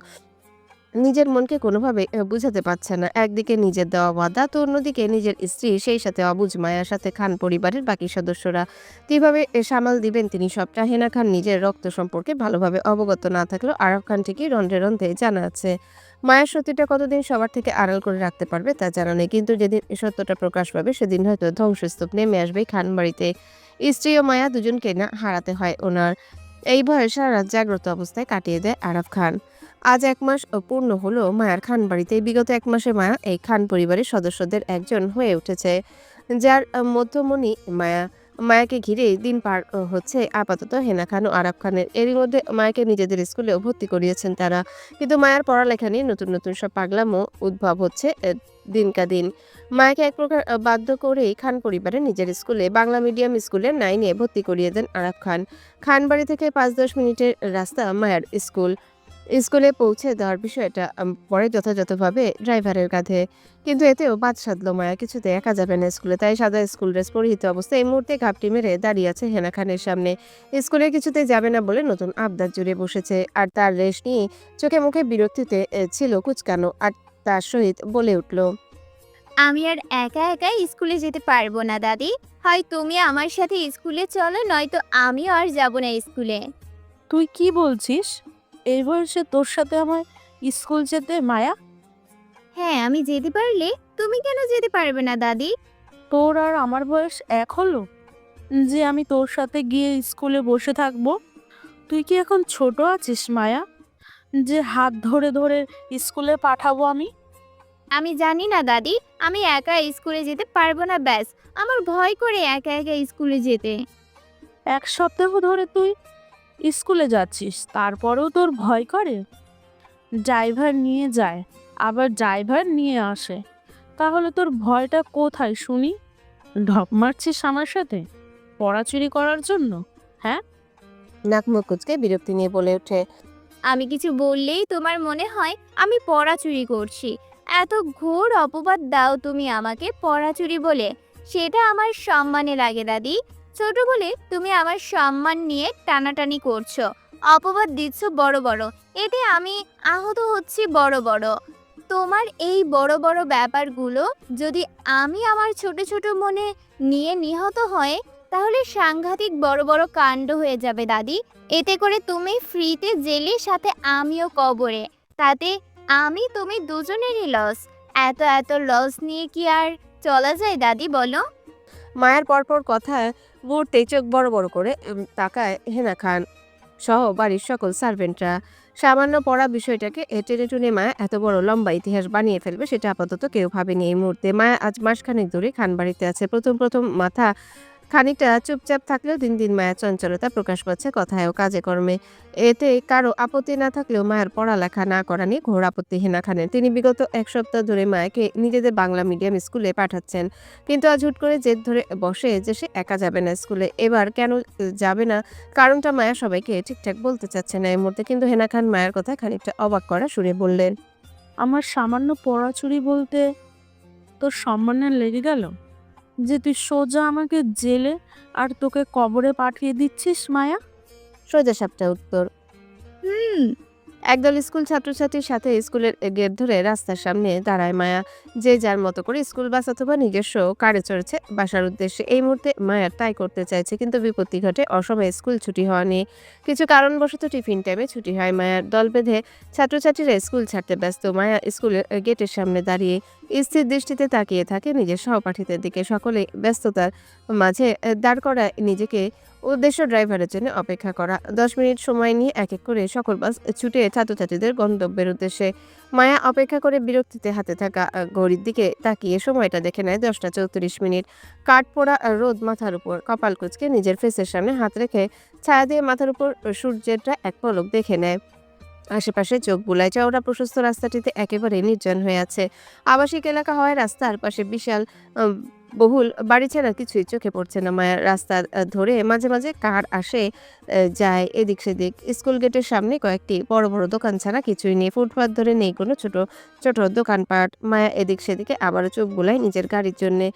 নিজের মনকে কোনোভাবে বুঝাতে পারছে না। একদিকে নিজের দেওয়া ওয়াদা, তো অন্যদিকে নিজের স্ত্রী, সেই সাথে অবুঝ মায়ার সাথে খান পরিবারের বাকি সদস্যরা। কিভাবে সামাল দিবেন তিনি সবটা? হেনা খান নিজের রক্ত সম্পর্কে ভালোভাবে অবগত না থাকলেও আরব খান ঠিকই রন্ধ্রে রন্ধ্রে জানা আছে। মায়ের সত্যিটা কতদিন সবার থেকে আড়াল করে রাখতে পারবে তা জানা নেই, কিন্তু যেদিন এই সত্যটা প্রকাশ পাবে সেদিন হয়তো ধ্বংসস্তূপ নেমে আসবে খান বাড়িতে। স্ত্রী ও মায়া দুজনকে না হারাতে হয় ওনার। এই ভয়ে সারা রাত জাগ্রত অবস্থায় কাটিয়ে দেয় আরাফ খান। আজ ১ মাস পূর্ণ হলো মায়ার খান বাড়িতে। বিগত ১ মাসে মায়া এই খান পরিবারের সদস্যদের একজন হয়ে উঠেছে, যার মধ্যমণি মায়া। মায়াকে ঘিরে দিন পার হচ্ছে আপাতত হেনা খান ও আরাফ খানের। এরই মধ্যে মায়াকে নিজেদের স্কুলেও ভর্তি করিয়েছেন তারা। কিন্তু মায়ার পড়ালেখা নিয়ে নতুন নতুন সব পাগলামো উদ্ভব হচ্ছে দিনকা দিন। মায়াকে এক প্রকার বাধ্য করেই খান পরিবারের নিজের স্কুলে, বাংলা মিডিয়াম স্কুলে 9 এ ভর্তি করিয়ে দেন আরাফ খান। খান বাড়ি থেকে ৫-১০ মিনিটের রাস্তা মায়ার স্কুল। স্কুলে পৌঁছে দেওয়ার বিষয়টা পরে যথাযথভাবে ড্রাইভারের কাঁধে। কিন্তু এতেও বাদ সাধল মায়া, কিছুতে একা যাবে না স্কুলে। তাই সাদা স্কুল ড্রেস পরিহিত অবস্থায় এই মুহূর্তে ঘাপটি মেরে দাঁড়িয়ে আছে হেনা খানের সামনে। স্কুলে কিছুতে যাবে না বলে নতুন আবদার জুড়ে বসেছে, আর তার রেশ নিয়ে চোখে মুখে বিরক্তিতে ছিল কুচকানো, আর তার সহিত বলে উঠল, আমি আর একা একা স্কুলে যেতে পারবো না দাদি। হয় তুমি আমার সাথে স্কুলে চলো, নয়তো আমিও আর যাব না স্কুলে। তুই কি বলছিস? এই বয়সে তোর সাথে আমার স্কুল যেতে মায়া? হ্যাঁ, আমি যেতে পারলে তুমি কেন যেতে পারবে না দাদি? তোর আর আমার বয়স এক হলো যে আমি তোর সাথে গিয়ে স্কুলে বসে থাকবো? তুই কি এখন ছোট আছিস মায়া, যে হাত ধরে ধরে স্কুলে পাঠাবো আমি? আমি জানি না দাদি, আমি একা স্কুলে যেতে পারবো না, ব্যাস। আমার ভয় করে একা একা স্কুলে যেতে। ১ সপ্তাহ ধরে তুই স্কুলে যাচ্ছিস, তারপরেও তোর ভয় করে? ড্রাইভার নিয়ে যায়, আবার ড্রাইভার নিয়ে আসে, তাহলে তোর ভয়টা কোথায় শুনি? ঢপ মারছিস আমার সাথে পড়াচুরি করার জন্য? হ্যাঁ, নাক মুখ কুচকে বিরক্তি নিয়ে বলে ওঠে, আমি কিছু বললেই তোমার মনে হয় আমি পড়াচুরি করছি। এত ঘোর অপবাদ দাও তুমি আমাকে পড়াচুরি বলে, সেটা আমার সম্মানে লাগে দাদি। ছোট বলে তুমি আমার সম্মান নিয়ে টানাটানি করছো, অপবাদ দিচ্ছ বড় বড়। এতে আমি আহত হচ্ছি বড় বড়। তোমার এই বড় বড় ব্যাপারগুলো যদি আমি আমার ছোট ছোট মনে নিয়ে নিহত হয়, তাহলে সাংঘাতিক বড় বড় কাণ্ড হয়ে যাবে দাদি। এতে করে তুমি ফ্রিতে জেলে, সাথে আমিও কবরে। তাতে আমি তুমি দুজনেরই লস। এত এত লস নিয়ে কি আর চলা যায় দাদি, বলো? মায়ের পরপর কথা মুহূর্তেই চোখ বড় বড় করে তাকায় হেনা খান সহ বাড়ির সকল সার্ভেন্টরা। সামান্য পড়া বিষয়টাকে টেনে টুনে মায়া এত বড় লম্বা ইতিহাস বানিয়ে ফেলবে সেটা আপাতত কেউ ভাবেনি এই মুহূর্তে। মায়া আজ মাসখানেক ধরে খান বাড়িতে আছে। প্রথম প্রথম মাথা খানিকটা চুপচাপ থাকলেও দিন দিন মায়ের চঞ্চলতা প্রকাশ পাচ্ছে কথায় ও কাজে কর্মে। এতে কারো আপত্তি না থাকলেও মায়ের পড়ালেখা না করা নিয়ে ঘোর আপত্তি হেনা খানের। তিনি বিগত ১ সপ্তাহ ধরে মায়াকে নিজেদের বাংলা মিডিয়াম স্কুলে পাঠাচ্ছেন, কিন্তু আজ হুট করে জেদ ধরে বসে যে সে একা যাবে না স্কুলে। এবার কেন যাবে না কারণটা মায়া সবাইকে ঠিকঠাক বলতে চাচ্ছে না এই মুহূর্তে, কিন্তু হেনা খান মায়ের কথা খানিকটা অবাক করা সুরে বললেন, আমার সামান্য পড়াচুরি বলতে তোর সম্মানে লেগে গেল যে তুই সোজা আমাকে জেলে আর তোকে কবরে পাঠিয়ে দিচ্ছিস মায়া? সোজা সাপটা উত্তর। হুম। একদল স্কুল ছাত্রছাত্রীর সাথে স্কুলের গেট ধরে রাস্তার সামনে দাঁড়ায় মায়া। যে যার মতো করে স্কুল বাস অথবা নিজস্ব কারে চড়েছে বাসার উদ্দেশ্যে। এই মুহূর্তে মায়া তাই করতে চাইছে, কিন্তু বিপত্তি ঘটে অসময়ে স্কুল ছুটি হওয়া নিয়ে। কিছু কারণবশত টিফিন টাইমে ছুটি হয় মায়ার। দল বেঁধে ছাত্রছাত্রীরা স্কুল ছাড়তে ব্যস্ত। মায়া স্কুলের গেটের সামনে দাঁড়িয়ে স্থির দৃষ্টিতে তাকিয়ে থাকে নিজের সহপাঠীদের দিকে। সকলে ব্যস্ততার মাঝে দাঁড় করায় নিজেকে, উদ্দেশ্য ড্রাইভারের জন্য অপেক্ষা করা। ১০ মিনিট সময় নিয়ে এক এক করে সকল বাস ছুটে ছাত্রছাত্রীদের গন্তব্যের উদ্দেশ্যে। মায়া অপেক্ষা করে বিরক্তিতে হাতে থাকা ঘড়ির দিকে তাকিয়ে সময়টা দেখে নেয় ১০টা ৩৪ মিনিট। কাঠ পোড়া রোদ মাথার উপর। কপাল কুঁচকে নিজের ফেসের সামনে হাত রেখে ছায়া দিয়ে মাথার উপর সূর্যেরটা এক পলক দেখে নেয়। আশেপাশে চোখ বুলায়। চওড়া প্রশস্ত রাস্তাটিতে একেবারে নির্জন হয়ে আছে। আবাসিক এলাকা হওয়ায় রাস্তার পাশে বিশাল বহুল বাড়ি ছাড়া কিছুই চোখে পড়ছে না মায়ার। রাস্তা ধরে মাঝে মাঝে কার আসে যায় এদিক সেদিক। স্কুল গেটের সামনে কয়েকটি বড় বড় দোকান ছাড়া কিছুই নেই। ফুটপাত ধরে নেই কোনো ছোট ছোট দোকানপাট। মায়া এদিক সেদিকে আবারও চোখ বুলায় নিজের গাড়ির জন্যে।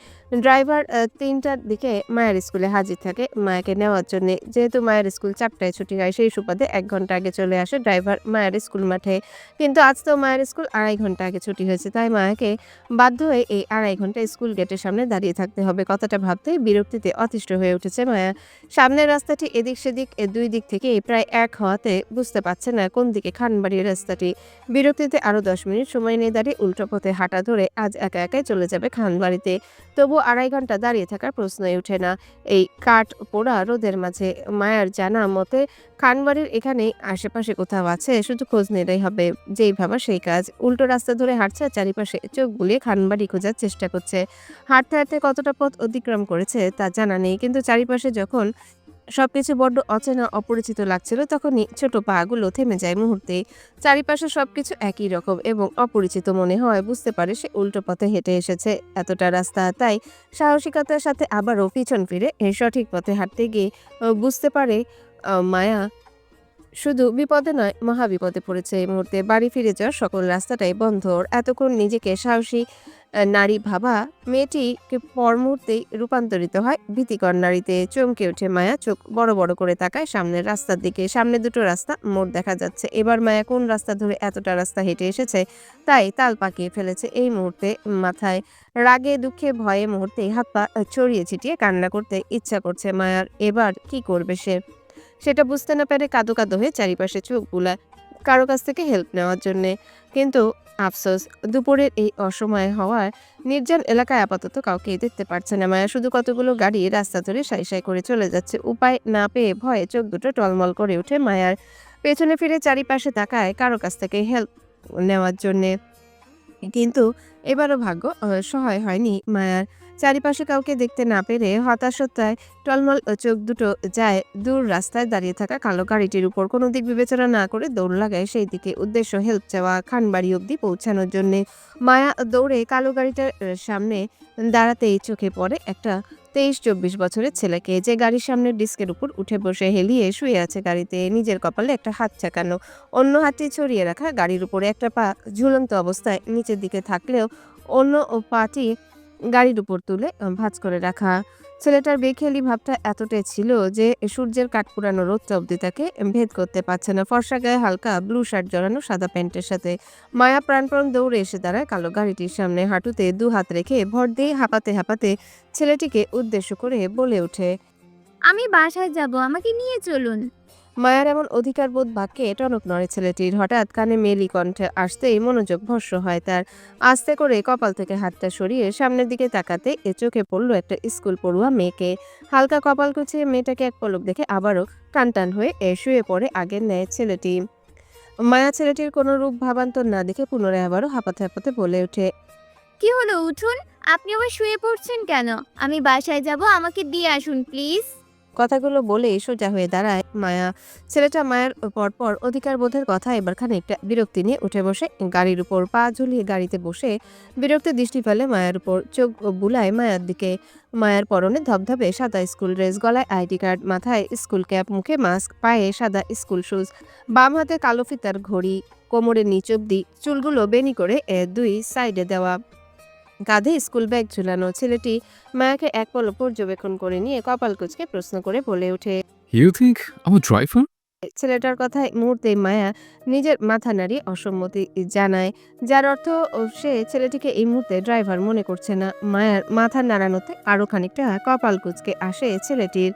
ড্রাইভার ৩টার দিকে মায়ের স্কুলে হাজির থাকে মায়াকে নেওয়ার জন্যে। যেহেতু মায়ের স্কুল ৪টায় ছুটি হয় সেই সুবাদে ১ ঘন্টা আগে চলে আসে ড্রাইভার মায়ের স্কুল মাঠে। কিন্তু আজ তো মায়ের স্কুল ২.৫ ঘন্টা আগে ছুটি হয়েছে। তাই মায়াকে বাধ্য হয়ে এই ২.৫ ঘন্টা স্কুল গেটের সামনে দাঁড়িয়ে থাকতে হবে। কথাটা ভাবতেই বিরক্তিতে অতিষ্ঠ হয়ে উঠেছে মায়া। সামনের রাস্তাটি এদিক সেদিক ২ দিক থেকেই প্রায় এক হওয়াতে বুঝতে পারছে না কোন দিকে খানবাড়ির রাস্তাটি। বিরক্তিতে আরও ১০ মিনিট সময় নিয়ে দাঁড়িয়ে উল্টো পথে হাঁটা ধরে আজ একা একাই চলে যাবে খানবাড়িতে। তবু ২.৫ ঘন্টা দাঁড়িয়ে থাকার প্রশ্নই ওঠে না এই কাঠ পোড়া রোদের মাঝে। মায়ার জানা মতে খানবাড়ির এখানেই আশেপাশে কোথাও আছে, শুধু খোঁজ নিলেই হবে। যেই ভাবা সেই কাজ। উল্টো রাস্তা ধরে হাঁটছে আর চারিপাশে চোখ বুলিয়ে খানবাড়ি খোঁজার চেষ্টা করছে। হাঁটতে হাঁটতে কতটা পথ অতিক্রম করেছে তা জানা নেই, কিন্তু চারিপাশে যখন সবকিছু বড্ড অচেনা অপরিচিত লাগছিল তখনই ছোট পাগুলো থেমে যায় মুহূর্তেই। চারিপাশে সবকিছু একই রকম এবং অপরিচিত মনে হয়। বুঝতে পারে সে উল্টো পথে হেঁটে এসেছে এতটা রাস্তা। তাই সাহসিকতার সাথে আবারও পিছন ফিরে সঠিক পথে হাঁটতে গিয়ে বুঝতে পারে মায়া শুধু বিপদে নয় মহাবিপদে পড়েছে এই মুহূর্তে। বাড়ি ফিরে যাওয়ার সকল রাস্তাটাই বন্ধ। ওর এতক্ষণ নিজেকে সাহসী নারী ভাবা মেয়েটিকে পর মুহূর্তেই রূপান্তরিত হয় ভীতিকর নারীতে। চমকে ওঠে মায়া, চোখ বড় বড় করে তাকায় সামনের রাস্তার দিকে। সামনে দুটো রাস্তা মোড় দেখা যাচ্ছে। এবার মায়া কোন রাস্তা ধরে এতটা রাস্তা হেঁটে এসেছে তাই তাল পাকিয়ে ফেলেছে এই মুহূর্তে। মাথায় রাগে দুঃখে ভয়ে মুহূর্তেই হাত পা ছড়িয়ে ছিটিয়ে কান্না করতে ইচ্ছা করছে মায়ার। এবার কি করবে সে, সেটা বুঝতে না পেরে কাঁদো কাঁদো হয়ে চারিপাশে চোখ বুলায় কারো কাছ থেকে হেল্প নেওয়ার জন্যে। কিন্তু আফসোস, দুপুরের এই অসময়ে হওয়ায় নির্জন এলাকায় আপাতত কাউকেই দেখতে পারছে না মায়া। শুধু কতগুলো গাড়ি রাস্তা ধরে সাই সাই করে চলে যাচ্ছে। উপায় না পেয়ে ভয়ে চোখ দুটো টলমল করে ওঠে মায়ার। পেছনে ফিরে চারিপাশে তাকায় কারো কাছ থেকে হেল্প নেওয়ার জন্যে, কিন্তু এবারও ভাগ্য সহায় হয়নি মায়ার। চারিপাশে কাউকে দেখতে না পেরে হতাশতায় টলমল চোখ দুটো যায় দূর রাস্তায় দাঁড়িয়ে থাকা কালো গাড়িটির উপর। কোনো দিক বিবেচনা না করে দৌড় লাগায় সেই দিকে। উদ্দেশ্য হেল্প চাওয়া, খানবাড়ি অবধি পৌঁছানোর জন্যে। মায়া দৌড়ে কালো গাড়িটার সামনে দাঁড়াতেই চোখে পড়ে একটা ২৩-২৪ বছরের ছেলেকে, যে গাড়ির সামনের ডিস্কের উপর উঠে বসে হেলিয়ে শুয়ে আছে গাড়িতে। নিজের কপালে একটা হাত ঠেকানো, অন্য হাতটি ছড়িয়ে রাখা গাড়ির উপরে। একটা পা ঝুলন্ত অবস্থায় নিচের দিকে থাকলেও অন্য পাটি গাড়ির উপর তুলে ভাঁজ করে রাখা। ছেলেটার বেখেয়ালি ভাবটা এতটাই ছিল যে সূর্যের কাঠপুরানো রোদটা অবধি তাকে ভেদ করতে পারছে না। ফর্সা গায়ে হালকা ব্লু শার্ট জড়ানো সাদা প্যান্টের সাথে। মায়া প্রাণপণ দৌড়ে এসে দাঁড়ায় কালো গাড়িটির সামনে। হাঁটুতে দু হাত রেখে ভর দিয়ে হাঁপাতে হাঁপাতে ছেলেটিকে উদ্দেশ্য করে বলে ওঠে, আমি বাসায় যাব, আমাকে নিয়ে চলুন। মায়ার এমন অধিকারবোধ বাক্যে টনক নড়ে ছেলেটির। হঠাৎ কানে মেলি কণ্ঠে আসতেই মনোযোগ ভস্ম হয় তার। আস্তে করে কপাল থেকে হাতটা সরিয়ে সামনের দিকে তাকাতে চোখে পড়ল একটা স্কুল পড়ুয়া মেয়েকে। হালকা কপাল কুচিয়ে মেয়েটাকে এক পলক দেখে আবারও টান টান হয়ে শুয়ে পড়ে আগের ন্যায় ছেলেটি। মায়া ছেলেটির কোনো রূপ ভাবান্তর না দেখে পুনরায় আবারও হাঁপাতে হাঁপাতে বলে ওঠে, কি হলো, উঠুন। আপনি আবার শুয়ে পড়ছেন কেন? আমি বাসায় যাব, আমাকে দিয়ে আসুন প্লিজ। কথাগুলো বলে সোজা হয়ে দাঁড়ায় মায়া। ছেলেটা মায়ের পরপর অধিকার বোধের কথা এবার খানিকটা বিরক্তি নিয়ে উঠে বসে গাড়ির উপর পা ঝুলিয়ে গাড়িতে বসে বিরক্তি দৃষ্টি ফেলে মায়ের উপর। চোখ বুলায় মায়ের দিকে। মায়ের পরনে ধবধবে সাদা স্কুল ড্রেস, গলায় আইডি কার্ড, মাথায় স্কুল ক্যাপ, মুখে মাস্ক, পায়ে সাদা স্কুল শুজ, বাম হাতে কালো ফিতার ঘড়ি, কোমরের নিচ অব্দি চুলগুলো বেনি করে দুই সাইডে দেওয়া, কাঁধে স্কুল ব্যাগ ঝুলানো। ছেলেটি মায়াকে এক পলক পর্যবেক্ষণ করে নিয়ে কপাল কুঁচকে প্রশ্ন করে বলে ওঠে, You think I'm a driver? ছেলেটার কথায় মুহূর্তে মায়া নিজের মাথা নাড়িয়ে অসম্মতি জানায়, যার অর্থ সে ছেলেটিকে এই মুহূর্তে ড্রাইভার মনে করছে না। মায়ার মাথা নাড়ানোতে আরো খানিকটা কপাল কুঁচকে আসে ছেলেটির।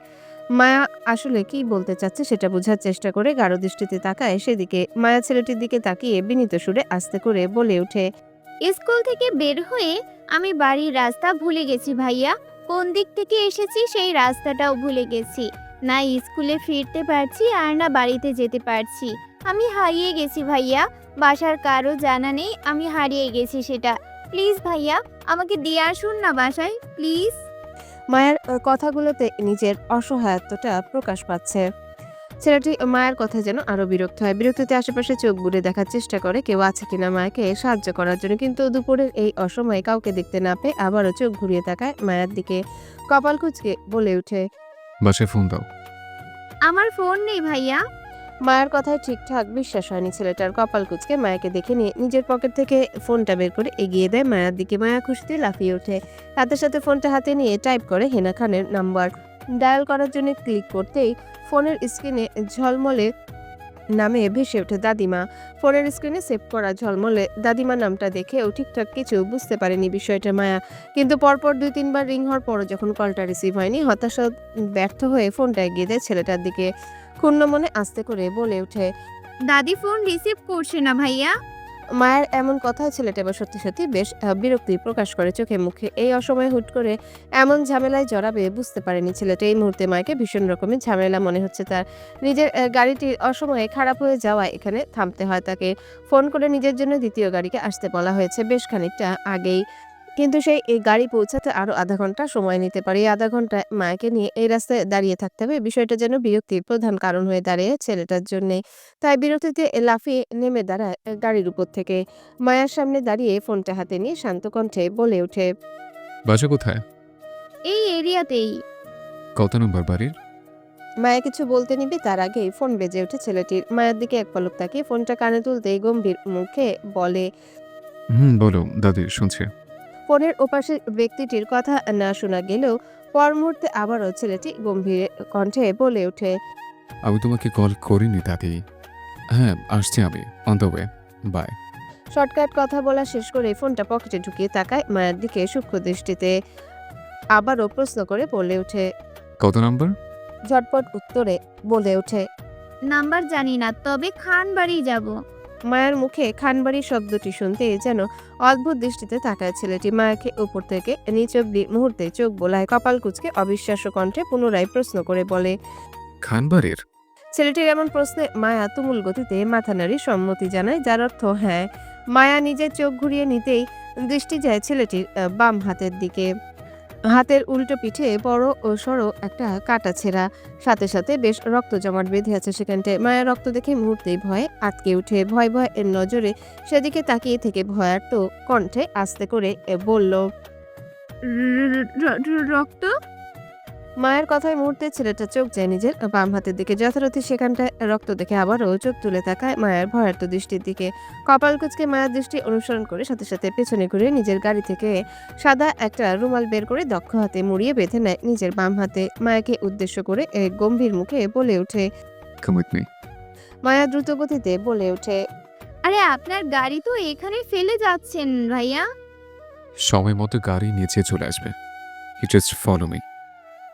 মায়া আসলে কি বলতে চাচ্ছে সেটা বোঝার চেষ্টা করে গাঢ় দৃষ্টিতে তাকায় সেদিকে। মায়া ছেলেটির দিকে তাকিয়ে বিনীত সুরে আস্তে করে বলে ওঠে, স্কুল থেকে বের হয়ে আমি বাড়ির রাস্তা ভুলে গেছি ভাইয়া। কোন দিক থেকে এসেছি সেই রাস্তাটাও ভুলে গেছি। না স্কুলে ফিরতে পারছি আর না বাড়িতে যেতে পারছি। আমি হারিয়ে গেছি ভাইয়া। বাসার কারো জানা নেই আমি হারিয়ে গেছি সেটা। প্লিজ ভাইয়া, আমাকে দিয়ে আসুন না বাসায় প্লিজ। মায়ের কথাগুলোতে নিজের অসহায়ত্বটা প্রকাশ পাচ্ছে। ছেলেটি মায়ের কথা যেন আরো বিরক্ত হয়। বিরক্তিতে আশেপাশে চোখ বুড়ে দেখার চেষ্টা করে কেউ আছে কিনা মায়াকে সাহায্য করার জন্য, কিন্তু দুপুরের এই অসময়ে কাউকে দেখতে না পেয়ে আবারও চোখ ঘুরিয়ে তাকায় মায়ের দিকে। কপাল কুঁচকে বলে ওঠে, বাসায় ফোন দাও। আমার ফোন নেই ভাইয়া। মায়ের কথায় ঠিকঠাক বিশ্বাস হয়নি ছেলেটার। কপাল কুঁচকে মায়াকে দেখে নিয়ে নিজের পকেট থেকে ফোনটা বের করে এগিয়ে দেয় মায়ের দিকে। মায়া খুশিতে লাফিয়ে ওঠে, সাথে সাথে ফোনটা হাতে নিয়ে টাইপ করে হেনা খানের নাম্বার। ডায়াল করার জন্য ক্লিক করতেই ফোনের স্ক্রিনে ঝলমলে নামে ভেসে ওঠে দাদিমা। ফোনের স্ক্রিনে সেভ করা ঝলমলে দাদিমা নামটা দেখেও ঠিকঠাক কিছু বুঝতে পারেনি বিষয়টা মায়া, কিন্তু পরপর 2-3 বার রিং হওয়ার পরও যখন কলটা রিসিভ হয়নি, হতাশা ব্যর্থ হয়ে ফোনটা এগিয়ে দেয় ছেলেটার দিকে। ক্ষুণ্ণ মনে আস্তে করে বলে ওঠে, দাদি ফোন রিসিভ করছে না ভাইয়া। মায়ের এমন কথায় ছেলেটা এবার সত্যি সত্যি বেশ বিরক্তি প্রকাশ করে চোখে মুখে। এই অসময়ে হুট করে এমন ঝামেলায় জড়াবে বুঝতে পারেনি ছেলেটা। এই মুহূর্তে মাকে ভীষণ রকমের ঝামেলা মনে হচ্ছে তার। নিজের গাড়িটি অসময়ে খারাপ হয়ে যাওয়ায় এখানে থামতে হয় তাকে। ফোন করে নিজের জন্য দ্বিতীয় গাড়িকে আসতে বলা হয়েছে বেশ খানিকটা আগেই, কিন্তু সেই এই গাড়ি পৌঁছাতে আরো আধা ঘন্টা সময় নিতে পারে। এই আধা ঘন্টায় মাকে নিয়ে এই রাস্তায় দাঁড়িয়ে থাকতে হবে। বিষয়টা যেন বিরক্তির প্রধান কারণ হয়ে দাঁড়িয়ে ছেলেটার জন্যে। তাই বিরক্তিতে লাফিয়ে নেমে দাঁড়ায় গাড়ির উপর থেকে। মায়ার সামনে দাঁড়িয়ে ফোনটা হাতে নিয়ে শান্ত কণ্ঠে বলে ওঠে, বাসা কোথায়? এই এরিয়াতেই। কত নম্বর বাড়ির? মায়া কিছু বলতে নিবে তার আগেই ফোন বেজে ওঠে ছেলেটির। মায়ের দিকে এক পলক তাকিয়ে ফোনটা কানে তুলতেই গম্ভীর মুখে বলে, বলো দাদি, শুনছি। ফোনের ওপাশের ব্যক্তিটির কথা না শোনা গেলেও পর মুহূর্তে আবারও ছেলেটি গম্ভীর কণ্ঠে বলে ওঠে, আমি তোমাকে কল করিনি দাদি। হ্যাঁ, আসছি আমি, on the way, bye. Shortcut কথা বলা শেষ করে ফোনটা পকেটে ঢুকিয়ে তাকায় মায়ের দিকে সূক্ষ্ম দৃষ্টিতে। আবারও প্রশ্ন করে বলে ওঠে, কত নাম্বার? ঝটপট উত্তরে বলে ওঠে, নাম্বার জানি না, তবে খান বাড়ি যাব। মায়ের মুখে খানবাড়ি শব্দটি শুনতে যেন অদ্ভুত দৃষ্টিতে তাকায় ছেলেটি। মায়াকে উপর থেকে নিচ অব্দি মুহূর্তে চোখ বোলায়। কপাল কুঁচকে অবিশ্বাস্য কণ্ঠে পুনরায় প্রশ্ন করে বলে, খানবাড়ির? ছেলেটির এমন প্রশ্নে মায়া তুমুল গতিতে মাথা নাড়ি সম্মতি জানায়, যার অর্থ হ্যাঁ। মায়া নিজের চোখ ঘুরিয়ে নিতেই দৃষ্টি যায় ছেলেটির বাম হাতের দিকে। হাতের উল্টো পিঠে বড় ও সড়ো একটা কাটা ছেঁড়া, সাথে সাথে বেশ রক্ত জমাট বেঁধে আছে সেখানটায়। মায়ের রক্ত দেখে মুহূর্তেই ভয়ে আটকে উঠে। ভয় ভয় এর নজরে সেদিকে তাকিয়ে থেকে ভয়ার্ত কণ্ঠে আস্তে করে বলল, রক্ত? মায়ের কথায় মুহূর্তে ছেলেটা চোখ যায় নিজের বাম হাতের দিকে। যথারীতি সেখানটায় রক্ত দেখে আবারও চোখ তুলে তাকায় মায়ের ভয়ার্ত দৃষ্টির দিকে। কপাল কুঁচকে মায়ের দৃষ্টি অনুসরণ করে সাথে সাথে পেছনে ঘুরে নিজের গাড়ি থেকে সাদা একটা রুমাল বের করে দক্ষ হাতে মুড়িয়ে বেঁধে নেয় নিজের বাম হাতে। মায়াকে উদ্দেশ্য করে গম্ভীর মুখে বলে ওঠে, কাম উইথ মি। মায়া দ্রুত গতিতে বলে ওঠে, আরে আপনার গাড়ি তো এখানে ফেলে যাচ্ছেন ভাইয়া। সময় মতো গাড়ি নিচে চলে আসবে, ইউ জাস্ট ফলো মি।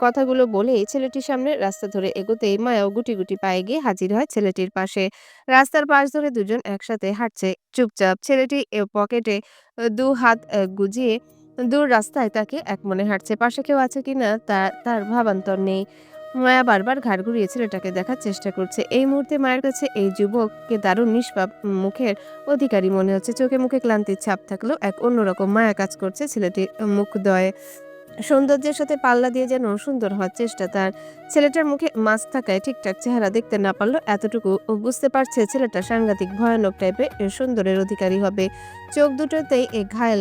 কথাগুলো বলে ছেলেটির সামনে রাস্তা ধরে এগোতেই মায়াও গুটি গুটি পায়ে গিয়ে হাজির হয় ছেলেটির পাশে। রাস্তার পাশ ধরে দুজন একসাথে হাঁটছে চুপচাপ। ছেলেটি পকেটে দু হাত গুজিয়ে দূর রাস্তায় তাকে এক মনে হাঁটছে। পাশে কেউ আছে কিনা তার ভাবান্তর নেই। মায়া বারবার ঘাড় ঘুরিয়ে ছেলেটাকে দেখার চেষ্টা করছে। এই মুহূর্তে মায়ের কাছে এই যুবককে দারুণ নিষ্পাপ মুখের অধিকারী মনে হচ্ছে। চোখে মুখে ক্লান্তির ছাপ থাকলেও এক অন্যরকম মায়া কাজ করছে ছেলেটির মুখদ্বয়ে। সৌন্দর্যের সাথে পাল্লা দিয়ে যেন সুন্দর হওয়ার চেষ্টা তার। ছেলেটার মুখে মাছ থাকায় ঠিকঠাক চেহারা দেখতে না পারলেও এতটুকু বুঝতে পারছে ছেলেটা সাংঘাতিক ভয়ানক টাইপের সুন্দরের অধিকারী হবে। চোখ দুটোতেই ঘায়েল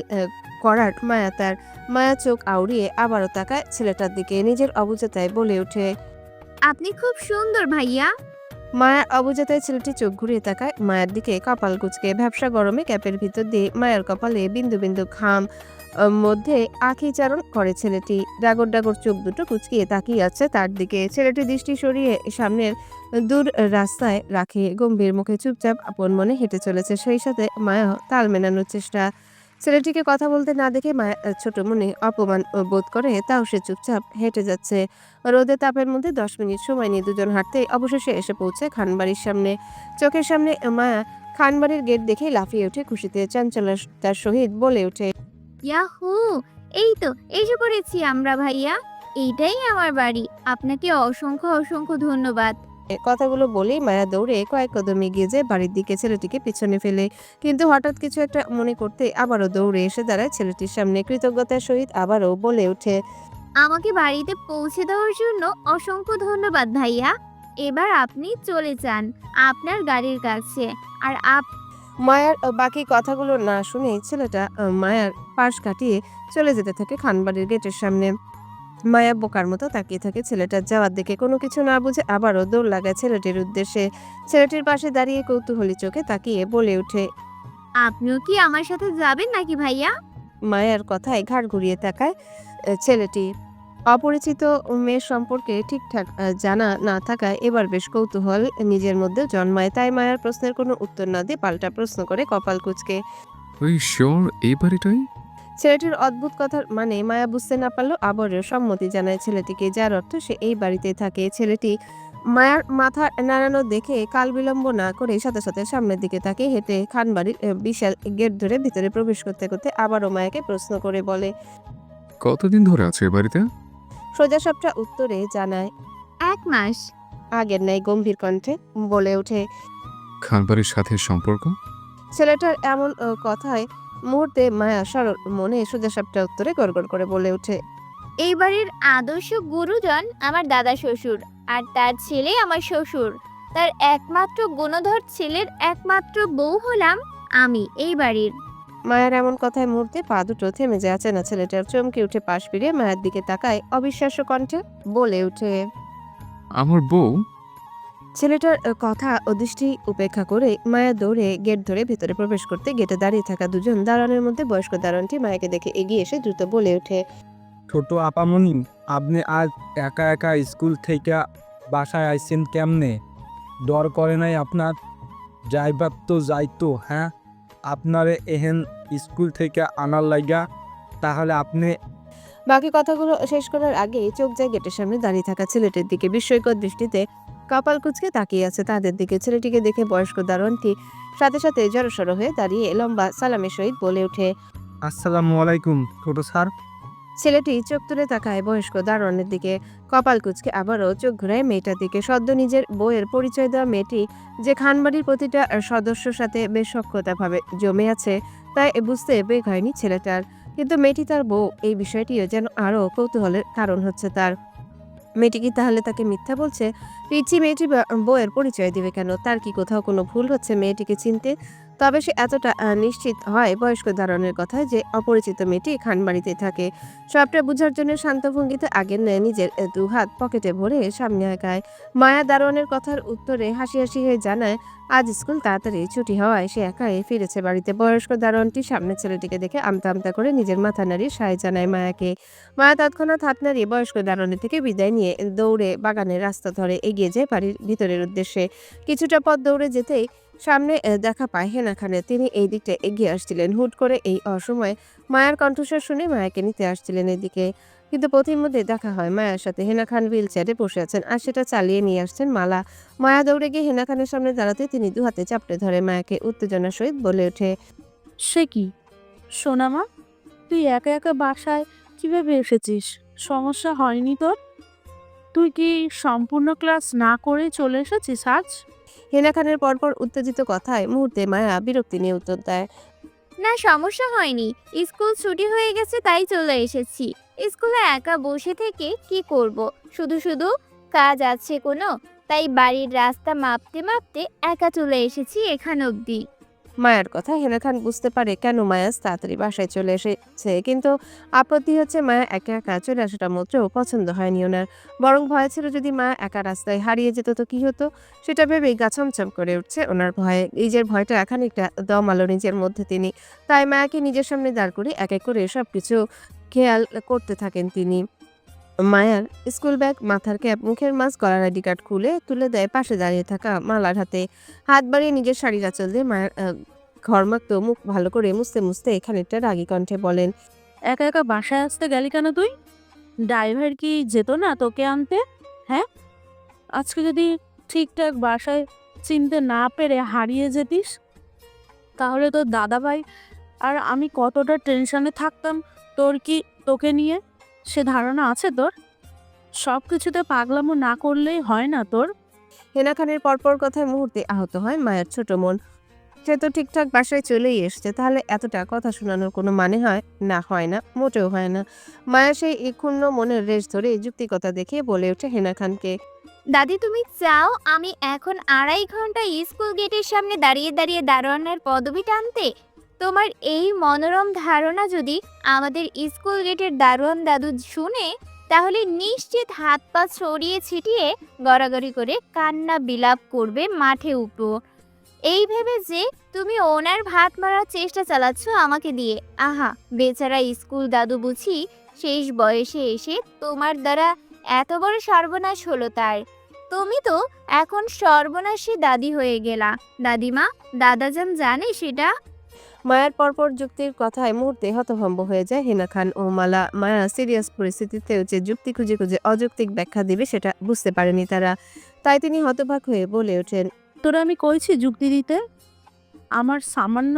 করার মায়া তার। মায়া চোখ আউড়িয়ে আবারও তাকায় ছেলেটার দিকে। নিজের অবুঝতায় বলে ওঠে, আপনি খুব সুন্দর ভাইয়া। মায়ার অবুঝতায় ছেলেটি চোখ ঘুরিয়ে তাকায় মায়ের দিকে। কপাল কুঁচকে ভ্যাপসা গরমে ক্যাপের ভিতর দিয়ে মায়ের কপালে বিন্দু বিন্দু ঘাম মধ্যে আখি চারণ করে ছেলেটি। ডাগর ডাগর চোখ দুটো কুচকিয়ে তাকিয়ে আছে তার দিকে। ছেলেটি দৃষ্টি সরিয়ে সামনের দূর রাস্তায় রাখে। গম্ভীর মুখে চুপচাপ আপন মনে হেঁটে চলেছে। সেই সাথে মায়া তাল মেলানোর চেষ্টা। ছেলেটিকে কথা বলতে না দেখে মায়া ছোট মনে অপমান বোধ করে, তাও সে চুপচাপ হেঁটে যাচ্ছে। রোদে তাপের মধ্যে 10 মিনিট সময় নিয়ে দুজন হাঁটতে অবশেষে এসে পৌঁছায় খানবাড়ির সামনে। চোখের সামনে মায়া খানবাড়ির গেট দেখেই লাফিয়ে ওঠে খুশিতে। চাঞ্চল্যতার সহিত বলে ওঠে, ইয়াহু, এই তো এসে পড়েছি আমরা ভাইয়া। এইটাই আমার বাড়ি। আপনাকে অসংখ্য অসংখ্য ধন্যবাদ। কথাগুলো বলেই মায়া দৌড়ে কয়েক কদম এগিয়ে যায় বাড়ির দিকে, ছেলেটিকে পিছনে ফেলে। কিন্তু হঠাৎ কিছু একটা মনে করতে আবারও দৌড়ে এসে দাঁড়ায় ছেলেটির সামনে। কৃতজ্ঞতার সহিত আবারও বলে ওঠে, আমাকে বাড়িতে পৌঁছে দেওয়ার জন্য অসংখ্য ধন্যবাদ ভাইয়া। এবার আপনি চলে যান আপনার গাড়ির কাছে। আর মায়ার বাকি কথাগুলো না শুনেই ছেলেটা মায়ার পাশ কাটিয়ে চলে যেতে থাকে খানবাড়ির গেটের সামনে। মায়া বোকার মতো তাকিয়ে থাকে ছেলেটার যাওয়ার দিকে, কোনো কিছু না বুঝে আবারও দৌড় লাগায় ছেলেটির উদ্দেশ্যে। ছেলেটির পাশে দাঁড়িয়ে কৌতূহলী চোখে তাকিয়ে বলে ওঠে। আপনিও কি আমার সাথে যাবেন নাকি ভাইয়া? মায়ার কথায় ঘাড় ঘুরিয়ে তাকায় ছেলেটি। অপরিচিত মেয়ের সম্পর্কে ঠিকঠাক জানা না থাকায় এবার বেশ কৌতূহল নিজের মধ্যে জন্মায়। তাই মায়ার প্রশ্নের কোনো উত্তর না দিয়ে পাল্টা প্রশ্ন করে কপাল কুঁচকে। ওই শিওর এই বাড়িটাই? ছেলেটির অদ্ভুত কথার মানে মায়া বুঝতে না পারলেও আবারও সম্মতি জানায় ছেলেটিকে, যার অর্থ সে এই বাড়িতে থাকে। ছেলেটি মায়ার মাথা নাড়ানো দেখে কাল বিলম্ব না করে সাথে সাথে সামনের দিকে তাকে হেঁটে খানবাড়ির বিশাল গেট ধরে ভিতরে প্রবেশ করতে করতে আবারও মায়াকে প্রশ্ন করে বলে। কতদিন ধরে আছে এ বাড়িতে? সোজাসাপটা উত্তরে জানায়। 1 মাস। আগের ন্যায় গম্ভীর কণ্ঠে বলে ওঠে। খানবাড়ির সাথে সম্পর্ক? ছেলেটার এমন কথায় মুহূর্তে মায়া সরল মনে সোজাসাপটা উত্তরে গড়গড় করে বলে ওঠে। এই বাড়ির আদর্শ গুরুজন আমার দাদা শ্বশুর, আর তার ছেলে আমার শ্বশুর। তার একমাত্র গুণধর ছেলের একমাত্র বউ হলাম আমি এই বাড়ির। মায়ের এমন কথায় মুহূর্তে পা দুটো থেমে যায়। না ছেলেটার চমকে উঠে পাশ ফিরে মায়ের দিকে তাকায় অবিশ্বাস্য কণ্ঠে বলে ওঠে। আমার বউ? ছেলেটার কথা ও দৃষ্টি উপেক্ষা করে মায়া দৌড়ে গেট ধরে ভেতরে প্রবেশ করতে গেটে দাঁড়িয়ে থাকা দুজন দারোয়ানের মধ্যে বয়স্ক দারোয়ানটি মায়াকে দেখে এগিয়ে এসে দ্রুত বলে ওঠে। ছোট আপামনি, আপনি আজ একা একা স্কুল থেকে বাসায় আইছেন কেমনে? ডর করে নাই আপনার? যাইবার তো যাইতো, হ্যাঁ? আপনারে এহেন স্কুল থেকে আনার লাইগা? তাহলে আপনি বাকি কথাগুলো শেষ করার আগেই চোখ যায় গেটের সামনে দাঁড়িয়ে থাকা ছেলেটির দিকে। বিস্ময়কর দৃষ্টিতে কপাল কুঁচকে তাকিয়ে আছে তাদের দিকে। ছেলেটিকে দেখে বয়স্ক দারোয়ানটি সাথে সাথে জড়সড় হয়ে দাঁড়িয়ে লম্বা সালামের সহিত বলে ওঠে। আসসালামু আলাইকুম ছোট স্যার। ছেলেটি চোখ তুলে তাকায় বয়স্ক দারোয়ানের দিকে। কপাল কুঁচকে আবারও চোখ ঘুরায় মেয়েটার দিকে। সদ্য নিজের বউয়ের পরিচয় দেওয়া মেয়েটি যে খানবাড়ির প্রতিটা সদস্যর সাথে বেশ সখ্যতাভাবে জমে আছে তাই বুঝতে বেগ হয়নি ছেলেটার। কিন্তু মেয়েটি তার বউ, এই বিষয়টিও যেন আরও কৌতূহলের কারণ হচ্ছে তার। মেয়েটি কি তাহলে তাকে মিথ্যা বলছে? পিচ্ছি মেয়েটি বউয়ের পরিচয় দিবে কেন? তার কি কোথাও কোনো ভুল হচ্ছে মেয়েটিকে চিনতে? তবে সে এতটা নিশ্চিত হয় বয়স্ক দারোয়ানের কথায় যে অপরিচিত মেয়েটি খানবাড়িতে থাকে। সবটা বুঝার জন্য শান্ত ভঙ্গিতে আগের ন্যায় নিজের দুহাত পকেটে ভরে সামনে আগায়। মায়া দারোয়ানের কথার উত্তরে হাসি হাসি হয়ে জানায় আজ স্কুল তাড়াতাড়ি ছুটি হওয়ায় সে একাই ফিরেছে বাড়িতে। বয়স্ক দারোয়ানটি সামনে ছেলেটিকে দেখে আমতা আমতা করে নিজের মাথা নাড়িয়ে সায় জানায় মায়াকে। মায়া তৎক্ষণাৎ হাত নাড়িয়ে বয়স্ক দারোয়ানের থেকে বিদায় নিয়ে দৌড়ে বাগানের রাস্তা ধরে এগিয়ে যায় বাড়ির ভিতরের উদ্দেশ্যে। কিছুটা পথ দৌড়ে যেতেই সামনে দেখা পায় হেনা খানের। তিনি এই দিকটা এগিয়ে আসছিলেন। হুট করে এই অসময়ে মায়ার কণ্ঠস্বর শুনে মায়াকে নিতে আসছিলেন এদিকে। কিন্তু পথিমধ্যে দেখা হয় মায়ার সাথে। হেনা খান হুইল চেয়ারে বসে আছেন আর সেটা চালিয়ে নিয়ে আসছেন মালা। মায়া দৌড়ে গিয়ে হেনা খানের সামনে দাঁড়াতে তিনি দুহাতে চাপড়ে ধরে মায়াকে উত্তেজনার সহিত বলে ওঠে। সে কি সোনামা, তুই একা একা বাসায় কিভাবে এসেছিস? সমস্যা হয়নি তোর? তুই কি সম্পূর্ণ ক্লাস না করে চলে এসেছিস আজ? হেনা খানের পরপর উত্তেজিত কথায় মুহূর্তে মায়া বিরক্তি নিয়ে উত্তর দেয়। না, সমস্যা হয়নি। স্কুল ছুটি হয়ে গেছে তাই চলে এসেছি। স্কুলে একা বসে থেকে কি করব? শুধু শুধু কাজ আছে কোনো, তাই বাড়ির রাস্তা মাপতে মাপতে একা চলে এসেছি এখান অবধি। মায়ার কথা হেনা খান বুঝতে পারে কেন মায়া তাড়াতাড়ি বাসায় চলে এসেছে, কিন্তু আপত্তি হচ্ছে মায়া একা একা চলে আসাটা মোটেও পছন্দ হয়নি ওনার। বরং ভয় ছিল যদি মায়া একা রাস্তায় হারিয়ে যেত তো কি হতো, সেটা ভেবেই গা ছমছম করে উঠছে ওনার ভয়ে। নিজের ভয়টা খানিকটা দম আলো নিজের মধ্যে তিনি। তাই মায়াকে নিজের সামনে দাঁড় করে এক এক করে সবকিছু খেয়াল করতে থাকেন তিনি। মায়ার স্কুল ব্যাগ, মাথার ক্যাপ, মুখের মাস্ক, গলার আইডি কার্ড খুলে তুলে দেয় পাশে দাঁড়িয়ে থাকা মালার হাতে। হাত বাড়িয়ে নিজের শাড়ির আঁচল দিয়ে মায়ের ঘরমাক্ত মুখ ভালো করে মুছতে মুছতে খানিকটা রাগী কণ্ঠে বলেন। একা একা বাসায় আসতে গেলি কেন তুই? ড্রাইভার কি যেত না তোকে আনতে? হ্যাঁ, আজকে যদি ঠিকঠাক বাসায় চিনতে না পেরে হারিয়ে যেতিস, তাহলে তোর দাদাভাই আর আমি কতটা টেনশনে থাকতাম তোকে নিয়ে সে ধারণা আছে তোর? সব কিছুতে পাগলামো না করলেই হয় না তোর? হেনা খানের পরপর কথায় মুহূর্তে আহত হয় মায়ের ছোট মন। সে তো ঠিকঠাক বাসায় চলেই এসছে, তাহলে এতটা কথা শোনানোর কোনো মানে হয় না? হয় না, মোটেও হয় না। মায়া সেই ক্ষুণ্ণ মনের রেশ ধরে যুক্তিকতা দেখিয়ে বলে ওঠে হেনা খানকে। দাদি তুমি চাও আমি এখন 2.5 ঘন্টা স্কুল গেটের সামনে দাঁড়িয়ে দাঁড়িয়ে দারোয়ানের পদবি টানতে? তোমার এই মনোরম ধারণা যদি আমাদের স্কুল গেটের দারোয়ান দাদু শুনে, তাহলে নিশ্চিত হাত পা ছড়িয়ে ছিটিয়ে গড়াগড়ি করে কান্না বিলাপ করবে মাঠে উপর, এই ভেবে যে তুমি ওনার ভাত মারার চেষ্টা চালাচ্ছ আমাকে দিয়ে। আহা, বেচারা স্কুল দাদু বুঝি শেষ বয়সে এসে তোমার দ্বারা এত বড় সর্বনাশ হলো তার। তুমি তো এখন সর্বনাশী দাদি হয়ে গেলা। দাদিমা, দাদাজান জানে সেটা? মায়ার পরপর যুক্তির কথায় মুহূর্তে হতভম্ব হয়ে যায় হেনা খান ও মালা। মায়া সিরিয়াস পরিস্থিতিতেও যে যুক্তি খুঁজে খুঁজে অযৌক্তিক ব্যাখ্যা দিবে সেটা বুঝতে পারেনি তারা। তাই তিনি হতবাক হয়ে বলে ওঠেন, তোরা আমি কইছি যুক্তি দিতে? আমার সামান্য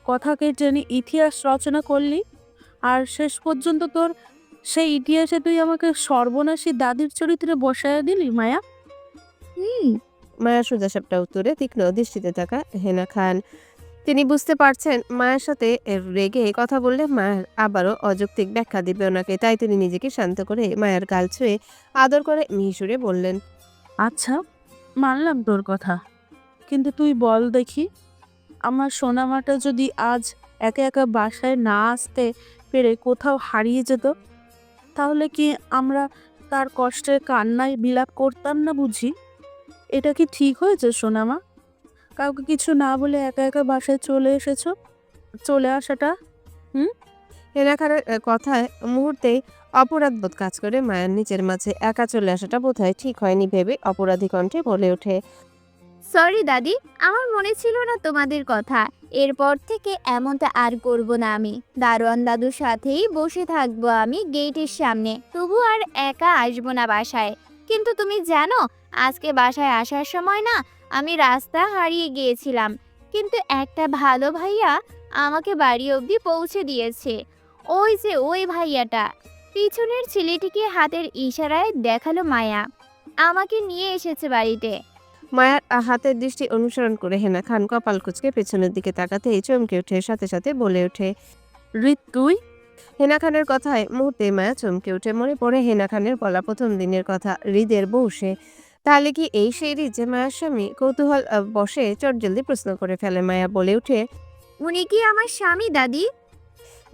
কথাকে টেনে ইতিহাস রচনা করলি, আর শেষ পর্যন্ত তোর সেই ইতিহাসে তুই আমাকে সর্বনাশী দাদির চরিত্রে বসায়া দিলি মায়া। মায়া সোজাসাপটা উত্তরে তীক্ষ্ণ দৃষ্টিতে তাকা হেনা খান। তিনি বুঝতে পারছেন মায়ের সাথে রেগে কথা বললে মায়ের আবারও অযৌক্তিক ব্যাখ্যা দিবে ওনাকে। তাই তিনি নিজেকে শান্ত করে মায়ের গাল ছুঁয়ে আদর করে মিহিসুরে বললেন, আচ্ছা, মানলাম তোর কথা, কিন্তু তুই বল দেখি, আমার সোনামাটা যদি আজ একা একা বাসায় না আসতে পেরে কোথাও হারিয়ে যেত, তাহলে কি আমরা তার কষ্টের কান্নায় বিলাপ করতাম না বুঝি? এটা কি ঠিক হয়েছে সোনামা? কাউকে কিছু না বলে একা একা বাসায় চলে আসাটা। হেনা খানের কথায় মুহূর্তেই অপরাধবোধ কাজ করে মায়ের নিজের মাঝে। একা চলে আসাটা বোধহয় ঠিক হয়নি ভেবে অপরাধী কণ্ঠে বলে ওঠে, সরি দাদি, আমার মনে ছিল না তোমাদের কথা। এরপর থেকে এমনটা আর করব না আমি। দারোয়ান দাদুর সাথেই বসে থাকবো আমি গেটের সামনে, তবু আর একা আসবো না বাসায়। কিন্তু তুমি জানো, আজকে বাসায় আসার সময় না আমি রাস্তা হারিয়ে গিয়েছিলাম, কিন্তু একটা ভালো ভাইয়া আমাকে বাড়ি অবধি পৌঁছে দিয়েছে। ওই যে ওই ভাইয়াটা, পিছনের ছেলেটিকে হাতের ইশারায় দেখালো মায়া, আমাকে নিয়ে এসেছে বাড়িতে। মায়ার হাতের দৃষ্টি অনুসরণ করে হেনা খান কপাল কুঁচকে পেছনের দিকে তাকাতেই চমকে ওঠে, সাথে সাথে বলে ওঠে, রিত তুই? হেনা খানের কথায় মুহূর্তে মায়া চমকে ওঠে। মনে পড়ে হেনা খানের বলা প্রথম দিনের কথা, হৃদের বউ সে। তাহলে কি এই সেই হৃদ যে মায়ার স্বামী? কৌতূহল বসে চটজলদি প্রশ্ন করে ফেলে মায়া। বলে ওঠে, উনি কি আমার স্বামী দাদি?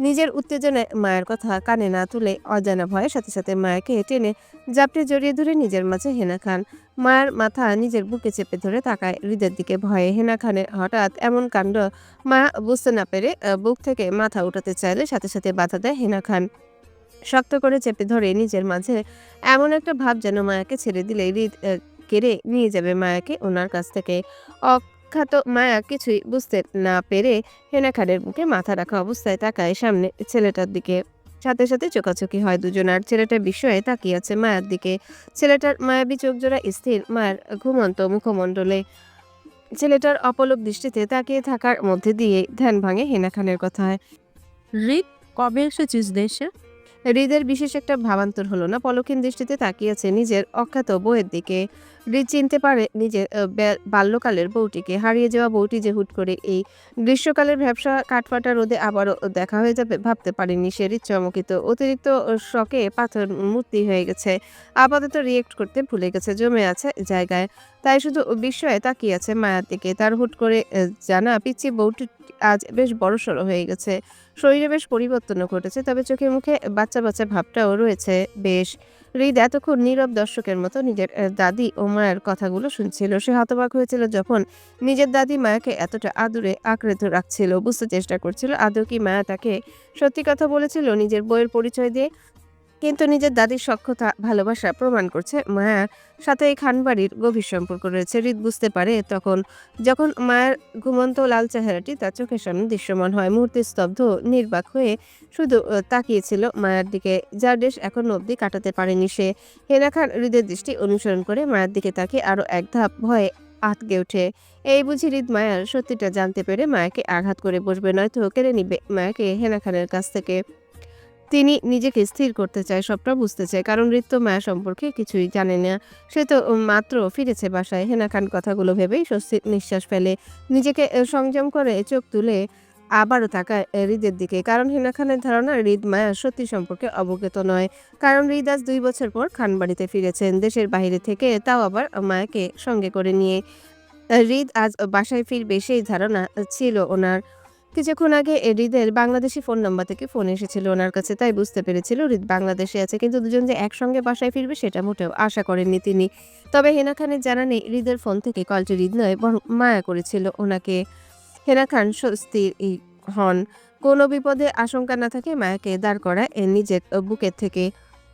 নিজের উত্তেজনায় মায়ের কথা কানে না তুলে অজানা ভয়ে সাথে সাথে মায়াকে টেনে জাপটে জড়িয়ে ধরে নিজের মাঝে হেনা খান। মায়ের মাথা নিজের বুকে চেপে ধরে তাকায় হৃদের দিকে ভয়ে। হেনা খানের হঠাৎ এমন কাণ্ড মায়া বুঝতে না পেরে বুক থেকে মাথা উঠাতে চাইলে সাথে সাথে বাধা দেয় হেনা খান। শক্ত করে চেপে ধরে নিজের মাঝে এমন একটা ভাব যেন মায়াকে ছেড়ে দিলে হৃদ কেড়ে নিয়ে যাবে মায়াকে ওনার কাছ থেকে। অখ্যাত মায়া কিছুই বুঝতে না পেরে হেনা খানের মুখে মাথা রাখা অবস্থায় তাকায় সামনে ছেলেটার দিকে। সাথে সাথে চোখাচোখি হয় দুজন, আর ছেলেটা বিস্ময়ে তাকিয়ে আছে মায়ের দিকে। ছেলেটার মায়াবী চোখ জোড়া স্থির মায়ের ঘুমন্ত মুখমণ্ডলে। ছেলেটার অপলক দৃষ্টিতে তাকিয়ে থাকার মধ্যে দিয়ে ধ্যান ভাঙে হেনা খানের কথায়। রিত, কবে এসেছিস দেশে? হৃদের বিশেষ একটা ভাবান্তর হলো না, পলক্ষীন দৃষ্টিতে তাকিয়েছে নিজের অখ্যাত বউয়ের দিকে। হৃদ চিনতে পারে নিজের বাল্যকালের বউটিকে। হারিয়ে যাওয়া বউটি যে হুট করে এই গ্রীষ্মকালের ভ্যাবসা কাঠফাটা রোদে আবারও দেখা হয়ে যাবে ভাবতে পারেনি সে। হৃদ চমকিত, অতিরিক্ত শকে পাথর মূর্তি হয়ে গেছে। আপাতত রিয়েক্ট করতে ভুলে গেছে, জমে আছে জায়গায়। তাই শুধু বিস্ময়ে তাকিয়ে আছে মায়ার দিকে। তার হুট করে জানা পিচ্ছি বউটি আজ বেশ বড়সড় হয়ে গেছে। শরীরে বেশ পরিবর্তনও ঘটেছে, তবে চোখে মুখে বাচ্চা বাচ্চা ভাবটাও রয়েছে বেশ। হৃদ এতক্ষণ নীরব দর্শকের মতো নিজের দাদি ও মায়ের কথাগুলো শুনছিল। সে হতবাক হয়েছিল যখন নিজের দাদি মায়াকে এতটা আদুরে আঁকড়ে রাখছিল। বুঝতে চেষ্টা করছিল আদৌ কি মায়া তাকে সত্যি কথা বলেছিল নিজের বইয়ের পরিচয় দিয়ে। কিন্তু নিজের দাদির সখ্যতা ভালোবাসা প্রমাণ করছে মায়ার সাথে এই খানবাড়ির গভীর সম্পর্ক রয়েছে। হৃদ বুঝতে পারে তখন যখন মায়ের ঘুমন্ত লাল চেহারাটি তার চোখের সামনে দৃশ্যমান হয়। মুহূর্তে স্তব্ধ নির্বাক হয়ে শুধু তাকিয়েছিল মায়ের দিকে, যার দেশ এখনো অবধি কাটাতে পারেনি সে। হেনা খান হৃদের দৃষ্টি অনুসরণ করে মায়ের দিকে তাকিয়ে আরো এক ধাপ ভয়ে আটকে ওঠে। এই বুঝি হৃদ মায়ার সত্যিটা জানতে পেরে মায়াকে আঘাত করে বসবে, নয়তো কেড়ে নিবে মায়াকে হেনা খানের কাছ থেকে। তিনি নিজেকে স্থির করতে চায়, সবটা বুঝতে চায়, কারণ হৃদ তো মায়া সম্পর্কে কিছুই জানে না। সে তো মাত্র ফিরেছে বাসায়। হেনা খান কথাগুলো ভেবেই স্বস্তির নিঃশ্বাস ফেলে। নিজেকে সংযম করে চোখ তুলে আবারও তাকায় হৃদের দিকে, কারণ হিনা খানের ধারণা হৃদ মায়া সত্যি সম্পর্কে অবগত নয়। কারণ হৃদ আজ 2 বছর পর খানবাড়িতে ফিরেছেন দেশের বাইরে থেকে, তাও আবার মায়াকে সঙ্গে করে নিয়ে। হৃদ আজ বাসায় ফিরবে সেই ধারণা ছিল ওনার। কিছুক্ষণ আগে হৃদের বাংলাদেশি ফোন নাম্বার থেকে ফোন এসেছিল ওনার কাছে, তাই বুঝতে পেরেছিল হৃদ বাংলাদেশে আছে, কিন্তু দুজন যে একসঙ্গে বাসায় ফিরবে সেটা মোটেও আশা করেননি তিনি। তবে হেনা খানের জানা নেই হৃদের ফোন থেকে কলটি হৃদ নয় বরং মায়া করেছিল ওনাকে। হেনা খান স্বস্তির হন। কোনো বিপদে আশঙ্কা না থাকে মায়াকে দাঁড় করায় নিজের বুকের থেকে।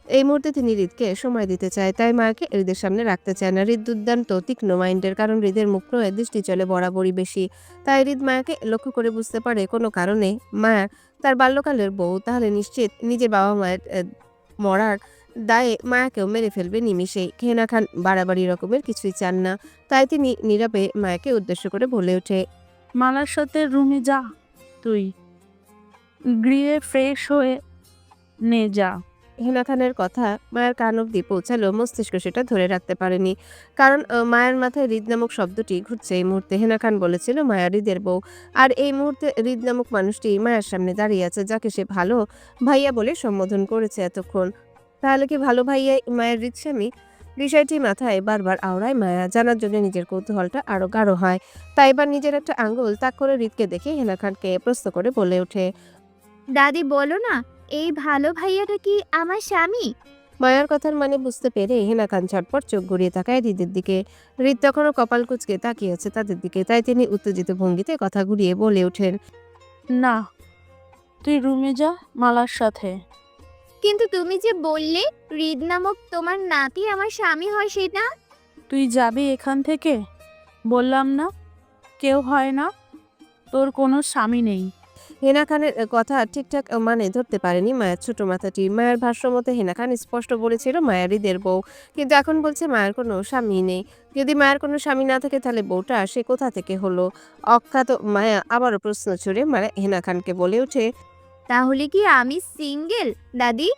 এই মুহূর্তে তিনি হৃদকে সময় দিতে চায়, তাই মায়াকে হৃদের সামনে রাখতে চায় না। হৃদ দুর্দান্ত তীক্ষ্ণ মাইন্ডের, কারণ হৃদের মুখ প্রয়ে দৃষ্টি চলে বরাবরই বেশি। তাই হৃদ মায়াকে লক্ষ্য করে বুঝতে পারে কোনো কারণে মায়া তার বাল্যকালের বউ, তাহলে নিশ্চিত নিজের বাবা মায়ের মরার দায়ে মায়াকেও মেরে ফেলবে নিমিষেই। হেনা খান বাড়াবাড়ি রকমের কিছুই চান না, তাই তিনি নীরবে মায়াকে উদ্দেশ্য করে বলে ওঠে, মালার সাথে রুমে যা, তুই গৃহে ফ্রেশ হয়ে নে যা। হেনা খানের কথা মায়ের কান অব্দি পৌঁছালো, মস্তিষ্ক সেটা ধরে রাখতে পারেনি, কারণ মায়ের মাথায় হৃদ নামক শব্দটি ঘুরছে এই মুহূর্তে। হেনা খান বলেছিল মায়া হৃদের বউ, আর এই মুহূর্তে হৃদ নামক মানুষটি মায়ের সামনে দাঁড়িয়ে আছে, যাকে সে ভালো ভাইয়া বলে সম্বোধন করেছে এতক্ষণ। তাহলে কি ভালো ভাইয়াই মায়ের হৃদ স্বামী? বিষয়টি মাথায় বারবার আওড়ায় মায়া, জানার জন্য নিজের কৌতূহলটা আরো গাঢ় হয়। তাই এবার নিজের একটা আঙ্গুল তাক করে হৃদকে দেখে হেনা খানকে প্রশ্ন করে বলে ওঠে, দাদি বলো না, এই ভালো ভাইয়াটা কি আমার স্বামী? মায়ার কথার মানে বুঝতে পেরে হেনা খান ঝটপট চোখ ঘুরিয়ে তাকায় হৃদের দিকে। হৃদ তখনও কপাল কুঁচকে তাকিয়ে আছে তাদের দিকে, তাই তিনি উত্তেজিত ভঙ্গিতে কথা ঘুরিয়ে বলে ওঠেন, না, তুই রুমে যা মালার সাথে। কিন্তু তুমি যে বললে হৃদ নামক তোমার নাতি আমার স্বামী হয়, সেটা তুই যাবি এখান থেকে? বললাম না, কেউ হয় না, তোর কোনো স্বামী নেই। হেনা খানের কথা ঠিকঠাক মানে ধরতে পারেনি মায়ের ছোট মাথাটি। মায়ের ভাষ্য মতে হেনা খান স্পষ্ট বলেছিল মায়া হৃদের বউ, কিন্তু এখন বলছে মায়ের কোনো স্বামী নেই। যদি মায়ের কোনো স্বামী না থাকে তাহলে বউটা সে কোথা থেকে হলো? অখ্যাত মায়া আবারও প্রশ্ন ছুড়ে মানে হেনা খানকে বলে ওঠে, তাহলে কি আমি সিঙ্গেল দাদি?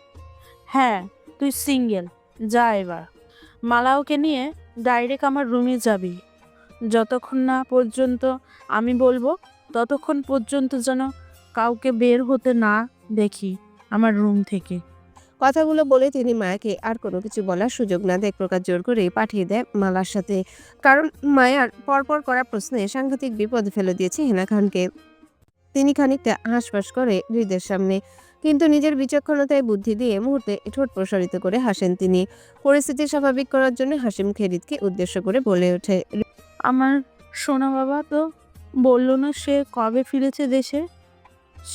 হ্যাঁ, তুই সিঙ্গেল। যা এবার মালাওকে নিয়ে ডাইরেক্ট আমার রুমে যাবি। যতক্ষণ না পর্যন্ত আমি বলবো ততক্ষণ পর্যন্ত যেন কাউকে বের হতে না দেখি আমার রুম থেকে। কথাগুলো বলে তিনি মায়াকে আর কোনো কিছু বলার সুযোগ না দেয়, এক প্রকার জোর করে পাঠিয়ে দেয় মালার সাথে। কারণ মায়ার পরপর করা প্রশ্নে সাংঘাতিক বিপদ ফেলে দিয়েছে হেনা খানকে। তিনি খানিকটা হাঁসফাঁস করে হৃদের সামনে, কিন্তু নিজের বিচক্ষণতায় বুদ্ধি দিয়ে মুহূর্তে ঠোঁট প্রসারিত করে হাসেন তিনি। পরিস্থিতি স্বাভাবিক করার জন্য হাসি মুখে হৃদকে উদ্দেশ্য করে বলে ওঠে, আমার সোনা বাবা তো বলল না সে কবে ফিরেছে দেশে?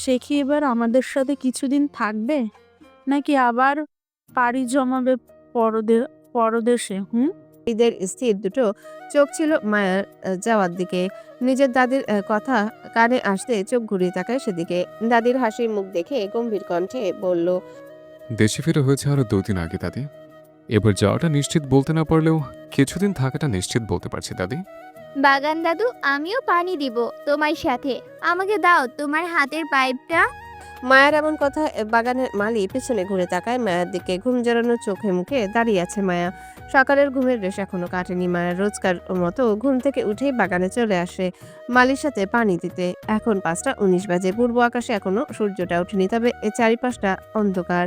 সে কি এবার আমাদের সাথে কিছুদিন থাকবে, নাকি আবার পাড়ি জমাবে পরদেশে? হৃদের স্থির দুটো চোখ ছিল মায়ার যাওয়ার দিকে। নিজের দাদির কথা কানে আসতে চোখ ঘুরিয়ে তাকায় সেদিকে। দাদির হাসির মুখ দেখে গম্ভীর কণ্ঠে বলল, দেশে ফিরে হয়েছে আরো 2 দিন আগে দাদি। এবার যাওয়াটা নিশ্চিত বলতে না পারলেও কিছুদিন থাকাটা নিশ্চিত বলতে পারছি দাদি। বাগান দাদু, আমিও পানি দিব তোমার সাথে। আমাকে দাও তোমার হাতের পাইপটা। মায়ের এমন কথা বাগানের মালি পেছনে ঘুরে তাকায় মায়ের দিকে। ঘুম জড়ানো চোখে মুখে দাঁড়িয়ে আছে মায়া। সকালের ঘুমের রেশ এখনো কাটেনি মায়ের। রোজকার মতো ঘুম থেকে উঠেই বাগানে চলে আসে মালির সাথে পানি দিতে। এখন 5টা 19 বাজে। পূর্ব আকাশে এখনো সূর্যটা ওঠেনি, তবে চারিপাশটা অন্ধকার।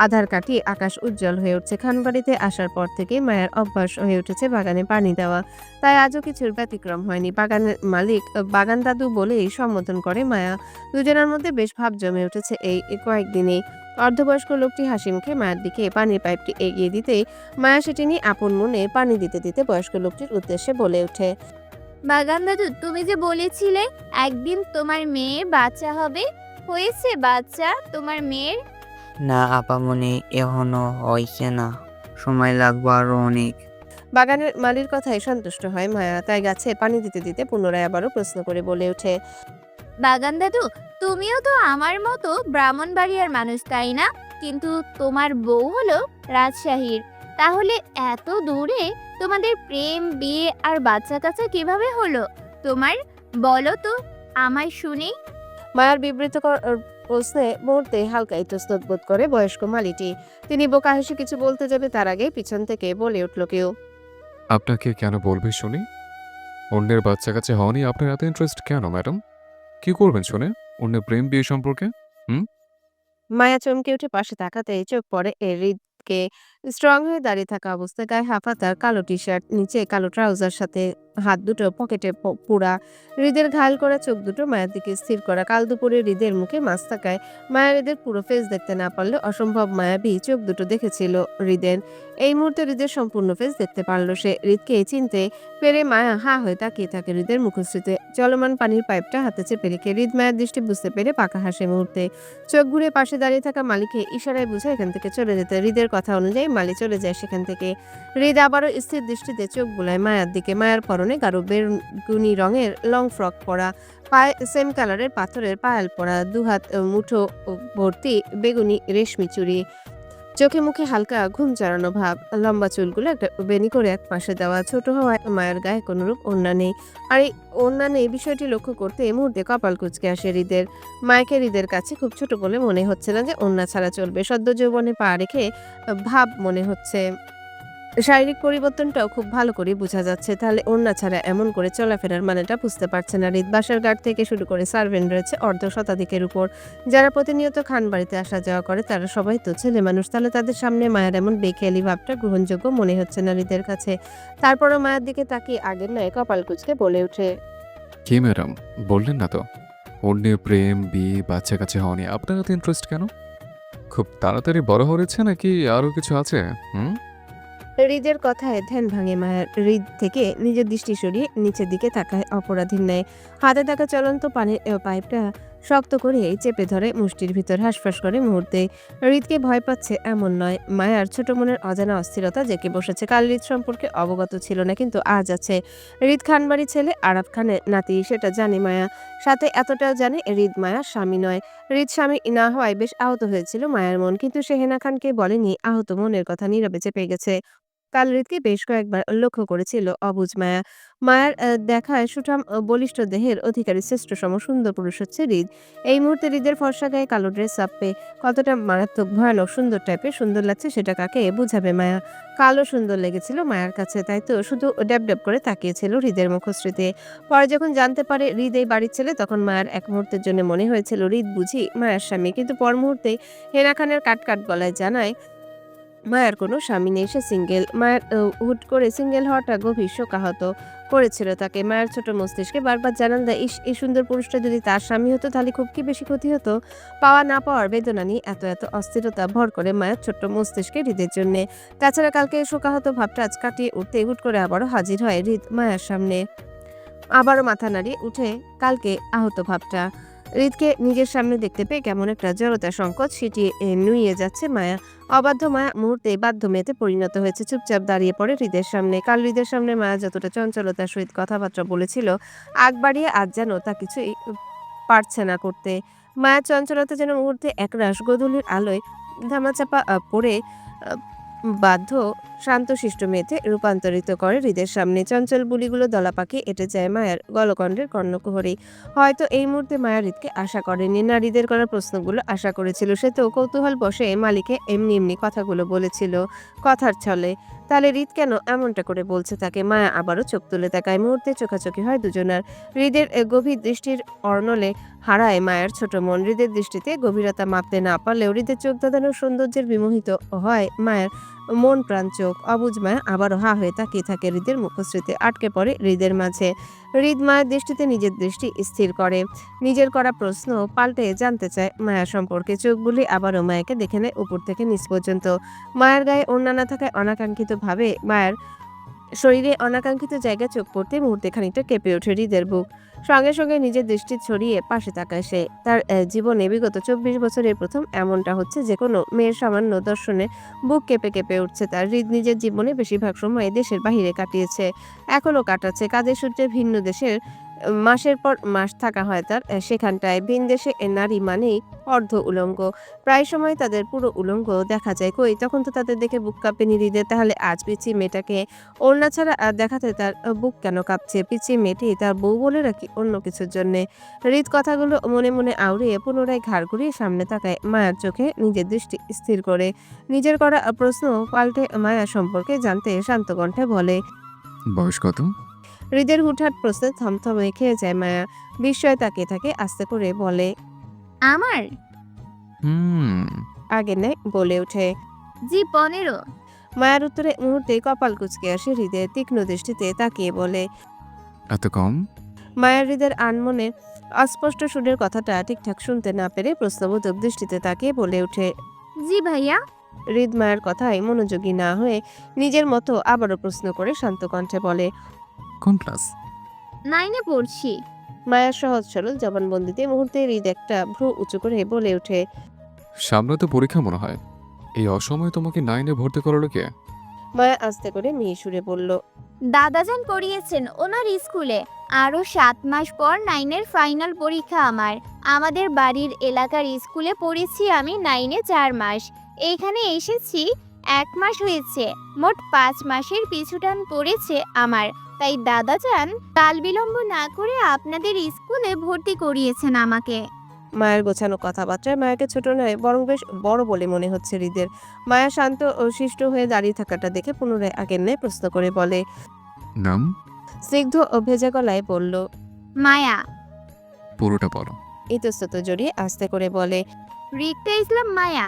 আধার কাটিয়ে আকাশ উজ্জ্বল হয়ে উঠছে। খানবাড়িতে আসার পর থেকে মায়ের অভ্যাস হয়ে উঠেছে বাগানে পানি দেওয়া, তাই আজও কিছুর ব্যতিক্রম হয়নি। বাগানের মালিক বাগান দাদু বলেই সম্বোধন করে মায়া। দুজনের মধ্যে বেশ ভাব জমে উঠেছে এই কয়েকদিনে। অর্ধবয়স্ক লোকটি হাসি মুখে মায়ের দিকে পানির পাইপটি এগিয়ে দিতে মায়া সেটি নিয়ে আপন মনে পানি দিতে দিতে বয়স্ক লোকটির উদ্দেশ্যে বলে ওঠে, বাগান দাদু, তুমি যে বলেছিলে একদিন তোমার মেয়ে বাচ্চা হবে, হয়েছে বাচ্চা তোমার মেয়ের? না আপামনি, এখনো হয়েছে না, সময় লাগবে আরো অনেক। বাগানের মালির কথায় সন্তুষ্ট হয় মায়া, তাই গাছে পানি দিতে দিতে পুনরায় আবারও প্রশ্ন করে বলে ওঠে, বাগান দাদু, তুমিও তো আমার মতো ব্রাহ্মণবাড়িয়ার মানুষ, তাই না? কিন্তু তোমার বউ হলো রাজশাহীর। তাহলে এত দূরে তোমাদের প্রেম, বিয়ে আর বাচ্চা কাচ্চা কিভাবে হলো তোমার? বলো তো আমায় শুনি। মায়ার বিবৃতকর প্রশ্নে মুহূর্তে হালকা ইতস্তত বোধ করে বয়স্ক মালিটি। তিনি বোকা হেসে কিছু বলতে যাবে তার আগে পিছন থেকে বলে উঠল কেউ, আপনাকে কেন বলবে শুনি? অন্যের বাচ্চা কাছে হওনি আপনার এত ইন্টারেস্ট কেন ম্যাডাম? কি করবেন শুনে? অন্য প্রেম বিয়ে সম্পর্কে? হুম? মায়া চমকে উঠে পাশে তাকাতেই চোখ পড়ে হৃদকে। স্ট্রং হয়ে দাঁড়িয়ে থাকা অবস্থায় গায়ে হাফ হাতা কালো টি শার্ট, নিচে কালো ট্রাউজার, সাথে হাত দুটো পকেটে পুরা। হৃদের ঘাল করা চোখ দুটো মায়ের দিকে স্থির করা। কাল দুপুরে হৃদের মুখে মাছ থাকায় মায়া হৃদের পুরো ফেস দেখতে না পারলে অসম্ভব মায়াবী চোখ দুটো দেখেছিল হৃদের। এই মুহূর্তে হৃদের সম্পূর্ণ ফেস দেখতে পারলো সে। হৃদকে চিনতে পেরে মায়া হা হয়ে তাকিয়ে থাকে হৃদের মুখশ্রীতে। চলমান পানির পাইপটা হাতে চেপে রেখে হৃদ মায়ের দৃষ্টি বুঝতে পেরে পাকা হাসে মুহূর্তে। চোখ ঘুরে পাশে দাঁড়িয়ে থাকা মালিকে ইশারায় বুঝে এখান থেকে চলে যেতে। হৃদের কথা অনুযায়ী মালি চলে যায় সেখান থেকে। হৃদ আবারও স্থির দৃষ্টিতে চোখ বুলায় মায়ার দিকে। মায়ার পরনে গাঢ় বেগুনি রঙের লং ফ্রক পরা, পায়ে সেম কালারের পাথরের পায়াল পরা, দুহাত মুঠো ভর্তি বেগুনি রেশমি চুড়ি, চোখে মুখে হালকা ঘুম চড়ানো ভাব, লম্বা চুলগুলো একটা বেনি করে এক পাশে দেওয়া। ছোট হওয়ায় মায়ের গায়ে কোনোরূপ ওড়না নেই। আর এই ওড়না নেই বিষয়টি লক্ষ্য করতে এই মুহূর্তে কপাল কুঁচকে আসে হৃদের। মায়েকে হৃদের কাছে খুব ছোট বলে মনে হচ্ছে না যে ওড়না ছাড়া চলবে। সদ্য যৌবনে পা রেখে ভাব মনে হচ্ছে। শারীরিক পরিবর্তনটাও খুব ভালো করে বোঝা যাচ্ছে। তাহলে ওড়না ছাড়া এমন করে চলাফেরার মানেটা বুঝতে পারছে না হৃদ। বাসার গার্ড থেকে শুরু করে সার্ভেন্ট রয়েছে অর্ধ শতাধিকের উপর, যারা প্রতিনিয়ত খান বাড়িতে আসা যাওয়া করে। তারা সবাই তো ছেলে মানুষ। তাহলে তাদের সামনে মায়ের এমন বেখেয়ালি ভাবটা গ্রহণযোগ্য মনে হচ্ছে না হৃদের কাছে। তারপরও মায়ের দিকে তাকিয়ে আগের নয় কপাল কুঁচকে বলে ওঠে, কি ম্যাডাম, বললেন না তো অন্য প্রেম বিয়ে বাচ্চা কাছে হওয়া নিয়ে আপনার এত ইন্টারেস্ট কেন? খুব তাড়াতাড়ি বড় হয়েছে নাকি আরো কিছু আছে? হুম? হৃদের কথায় ধ্যান ভাঙে মায়ের। হৃদ থেকে নিজের দৃষ্টি সরিয়ে নিচের দিকে তাকায় অপরাধীর ন্যায়। হাতে থাকা চলন্ত পানির পাইপটা শক্ত করে চেপে ধরে মুষ্টির ভিতর। হাঁসফাঁস করে মুহূর্তে। হৃদকে ভয় পাচ্ছে এমন নয়, মায়ার ছোট মনের অজানা অস্থিরতা জেঁকে বসেছে। কাল হৃদ সম্পর্কে অবগত ছিল না, কিন্তু আজ আছে। হৃদ খানবাড়ির ছেলে, আরাফ খানের নাতি, সেটা জানে মায়া। সাথে এতটাও জানে হৃদ মায়ার স্বামী নয়। হৃদ স্বামী না হওয়ায় বেশ আহত হয়েছিল মায়ার মন, কিন্তু সেহেনা খানকে বলেনি আহত মনের কথা, নীরবে চেপে গেছে। কাল হৃদকে বেশ কয়েকবার লক্ষ্য করেছিল অবুঝ মায়া। মায়ার দেখায় সুঠাম বলিষ্ঠ দেহের অধিকারী শ্রেষ্ঠতম সুন্দর পুরুষ হচ্ছে হৃদ। এই মুহূর্তে হৃদের ফর্সা গায়ে কালো ড্রেস আপ পেয়ে কতটা মারাত্মক ভয়ানক সুন্দর টাইপের সুন্দর লাগছে সেটা কাকে বুঝাবে মায়া। কালো সুন্দর লেগেছিল মায়ার কাছে, তাই তো শুধু ড্যাব ড্যাব করে তাকিয়েছিল হৃদের মুখশ্রীতে। পরে যখন জানতে পারে হৃদ এই বাড়ির ছেলে, তখন মায়ার এক মুহূর্তের জন্য মনে হয়েছিল হৃদ বুঝি মায়ার স্বামী। কিন্তু পর মুহূর্তেই হেনা খানের কাট কাট গলায় জানায় মায়ের কোনো স্বামী নেই, সে সিঙ্গেল। মায়ের হুট করে সিঙ্গেল হওয়াটা গভীর শোকাহত করেছিল তাকে। মায়ের ছোট মস্তিষ্কে বারবার জানান দেয়, ইস, এই সুন্দর পুরুষটা যদি তার স্বামী হতো তাহলে খুব কি বেশি ক্ষতি হতো। পাওয়া না পাওয়ার বেদনা নিয়ে এত এত অস্থিরতা ভর করে মায়ের ছোট্ট মস্তিষ্কে হৃদের জন্য। তাছাড়া কালকে শোকাহত ভাবটা আজ কাটিয়ে উঠতে হুট করে আবারও হাজির হয় হৃদ মায়ের সামনে। আবারও মাথা নাড়িয়ে উঠে কালকে আহত ভাবটা। হৃদকে নিজের সামনে দেখতে পেয়ে কেমন একটা জড়তা সংকট সেটিয়ে নুইয়ে যাচ্ছে মায়া। অবাধ্য মায়া মুহূর্তে বাধ্য মেয়েতে পরিণত হয়েছে। চুপচাপ দাঁড়িয়ে পড়ে হৃদের সামনে। কাল হৃদের সামনে মায়া যতটা চঞ্চলতার সহিত কথাবার্তা বলেছিল, আগ বাড়িয়ে আজ যেন তা কিছুই পারছে না করতে। মায়ার চঞ্চলতা যেন মুহূর্তে একরাশ গোধূলির আলোয় ধামাচাপা পড়ে বাধ্য শান্তশিষ্ট মেয়েতে রূপান্তরিত করে হৃদের সামনে। চঞ্চল বুলিগুলো দলা পাখি এঁটে যায় মায়ার গলকণ্ডের কর্ণকুহরে। হয়তো এই মুহূর্তে মায়া হৃদকে আশা করেনি, না হৃদের করা প্রশ্নগুলো আশা করেছিল। সে তো কৌতূহল বসে মালিকে এমনি এমনি কথাগুলো বলেছিল কথার ছলে। তাহলে হৃদ কেন এমনটা করে বলছে তাকে? মায়া আবারও চোখ তুলে তাকায়। মুহূর্তে চোখাচোখি হয় দুজনার। হৃদের গভীর দৃষ্টির অর্ণলে হারায় মায়ের ছোট মন। হৃদের দৃষ্টিতে গভীরতা মাপতে না পারলেও হৃদের চোখ দাদানোর সৌন্দর্যের বিমোহিত হয় মায়ের মন প্রাণ চোখ। অবুঝ মায়া আবারও হা হয়ে তাকিয়ে থাকে হৃদের মুখশ্রীতে, আটকে পড়ে হৃদের মাঝে। হৃদ মায়ের দৃষ্টিতে নিজের দৃষ্টি স্থির করে। নিজের করা প্রশ্ন পাল্টে জানতে চায় মায়া সম্পর্কে। চোখ বুলি আবারও মায়াকে দেখে নেয় উপর থেকে নিচ পর্যন্ত। মায়ের গায়ে ওড়না না থাকায় অনাকাঙ্ক্ষিত ভাবে মায়ের শরীরে অনাকাঙ্ক্ষিত জায়গায় চোখ পড়তে মুহূর্তে খানিকটা কেঁপে ওঠে হৃদের বুক। সঙ্গে সঙ্গে নিজের দৃষ্টি ছড়িয়ে পাশে তাকায় সে। তার জীবনে বিগত 24 বছরের প্রথম এমনটা হচ্ছে যে কোনো মেয়ের সামান্য দর্শনে বুক কেঁপে কেঁপে উঠছে তার। হৃদ নিজের জীবনে বেশিরভাগ সময় দেশের বাহিরে কাটিয়েছে, এখনও কাটাচ্ছে। কাজের সূত্রে ভিন্ন দেশের মাসের পর মাস থাকা হয় তার সেখানটায়। ভিন দেশে নারী মানেই অর্ধ উলঙ্গ, প্রায় সময় তাদের পুরো উলঙ্গ দেখা যায়। কই তখন তো তাদের দেখে বুক কাঁপেনি হৃদের। তাহলে আজ পিচি মেয়েটাকে ওড়না ছাড়া দেখাতে তার বুক কেন কাঁপছে? পিচি মেয়েটি তার বউ বলে নাকি অন্য কিছুর জন্যে? হৃদ কথাগুলো মনে মনে আউড়িয়ে পুনরায় ঘাড় ঘুরিয়ে সামনে তাকায় মায়ার চোখে নিজের দৃষ্টি স্থির করে। নিজের করা প্রশ্ন পাল্টে মায়া সম্পর্কে জানতে শান্ত কণ্ঠে বলে, বয়স কত? হৃদের হুটহাট প্রশ্নে থমথমে খেয়ে যায় মায়া। বিস্ময়ে তাকিয়ে থাকে, আস্তে করে বলে, আমার? হুম। আগের ন্যায় বলে ওঠে। জি 15। মায়ার উত্তরে মুহূর্তেই কপাল কুঁচকে আসে হৃদের তীক্ষ্ণ দৃষ্টিতে তাকিয়ে বলে। এত কম? মায়ার হৃদের আনমনে অস্পষ্ট সুরের কথাটা ঠিকঠাক শুনতে না পেরে প্রশ্নবোধক দৃষ্টিতে তাকিয়ে বলে ওঠে। জি ভাইয়া। হৃদ মায়ের কথায় মনোযোগী না হয়ে নিজের মতো আবারও প্রশ্ন করে শান্ত কণ্ঠে বলে। কোন ক্লাস? 9-এ পড়ছি। মায়ার সহজ সরল জবানবন্দিতে মুহূর্তে হৃদ একটা ভ্রু উঁচু করে বলে ওঠে। সামনে তো পরীক্ষা মনে হয়। এই অসময়ে তোমাকে 9-এ ভর্তি করালো কে? মায়া আস্তে করে মিহি সুরে বলল। দাদাজান পড়িয়েছেন ওনার স্কুলে। আরও 7 মাস পর 9-এর ফাইনাল পরীক্ষা আমার। আমাদের বাড়ির এলাকার স্কুলে পড়েছি আমি 9-এ 4 মাস। এখানে এসেছি 1 মাস হয়েছে। মোট 5 মাসের পিছুটান পড়েছে আমার। তাই দাদাজান কাল বিলম্ব না করে আপনাদের স্কুলে ভর্তি করিয়েছেন আমাকে। মায়ের গোছানো কথাবার্তায় মায়াকে ছোট নয় বরং বেশ বড় বলে মনে হচ্ছে হৃদের। মায়া শান্ত ও শিষ্ট হয়ে দাঁড়িয়ে থাকাটা দেখে পুনরায় আগের ন্যায় প্রশ্ন করে বলে। নাম? স্নিগ্ধ ও ভেজা গলায় বলল। মায়া। পুরোটা বলো। ইতস্তত জড়িয়ে আস্তে করে বলে। রিক্তা ইসলাম মায়া।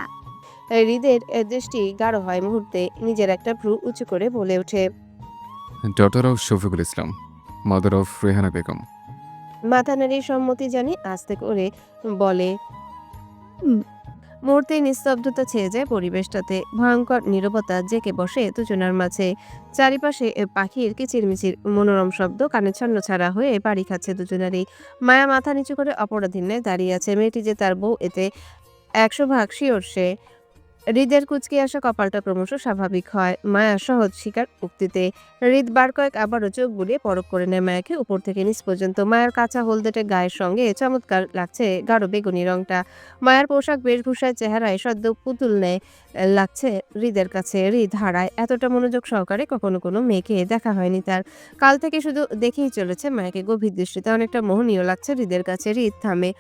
হৃদের দৃষ্টি গাঢ় হয় মুহূর্তে নিজের একটা ভ্রু উঁচু করে বলে ওঠে। Daughter of Shafiqul Islam, mother of Rehana Begum. মাথা নাড়িয়ে সম্মতি জানি আস্তে করে বলে। মুহূর্তে নিস্তব্ধতা ছেয়ে যায় পরিবেশটাতে। ভয়ঙ্কর নীরবতা জেকে বসে দুজনার মাঝে। চারিপাশে পাখির কিচিরমিচির মনোরম শব্দ কানে ছন্ন ছাড়া হয়ে বাড়ি খাচ্ছে দুজনারই। মায়া মাথা নিচু করে অপরাধীর ন্যায় দাঁড়িয়ে আছে। মেয়েটি যে তার বউ এতে 100 ভাগ শিওর সে। হৃদের কুচকে আসা কপালটা ক্রমশ স্বাভাবিক হয় মায়া সহজ স্বীকার উক্তিতে। হৃদ বার কয়েক আবারও চোখ বুলিয়ে পরখ করে নেয় মায়াকে উপর থেকে নিচ পর্যন্ত। মায়ের কাঁচা হলদেটে গায়ের সঙ্গে চমৎকার লাগছে গাঢ় বেগুনি রংটা। মায়ের পোশাক বেশভূষায় চেহারায় সদ্য পুতুল নেয় লাগছে হৃদের কাছে। হৃদ হারায় এতটা মনোযোগ সহকারে কখনো কোনো মেয়েকে দেখা হয়নি তার। কাল থেকে শুধু দেখেই চলেছে মায়াকে গভীর দৃষ্টিতে। অনেকটা মোহনীয় লাগছে হৃদের কাছে। হৃদ থামে,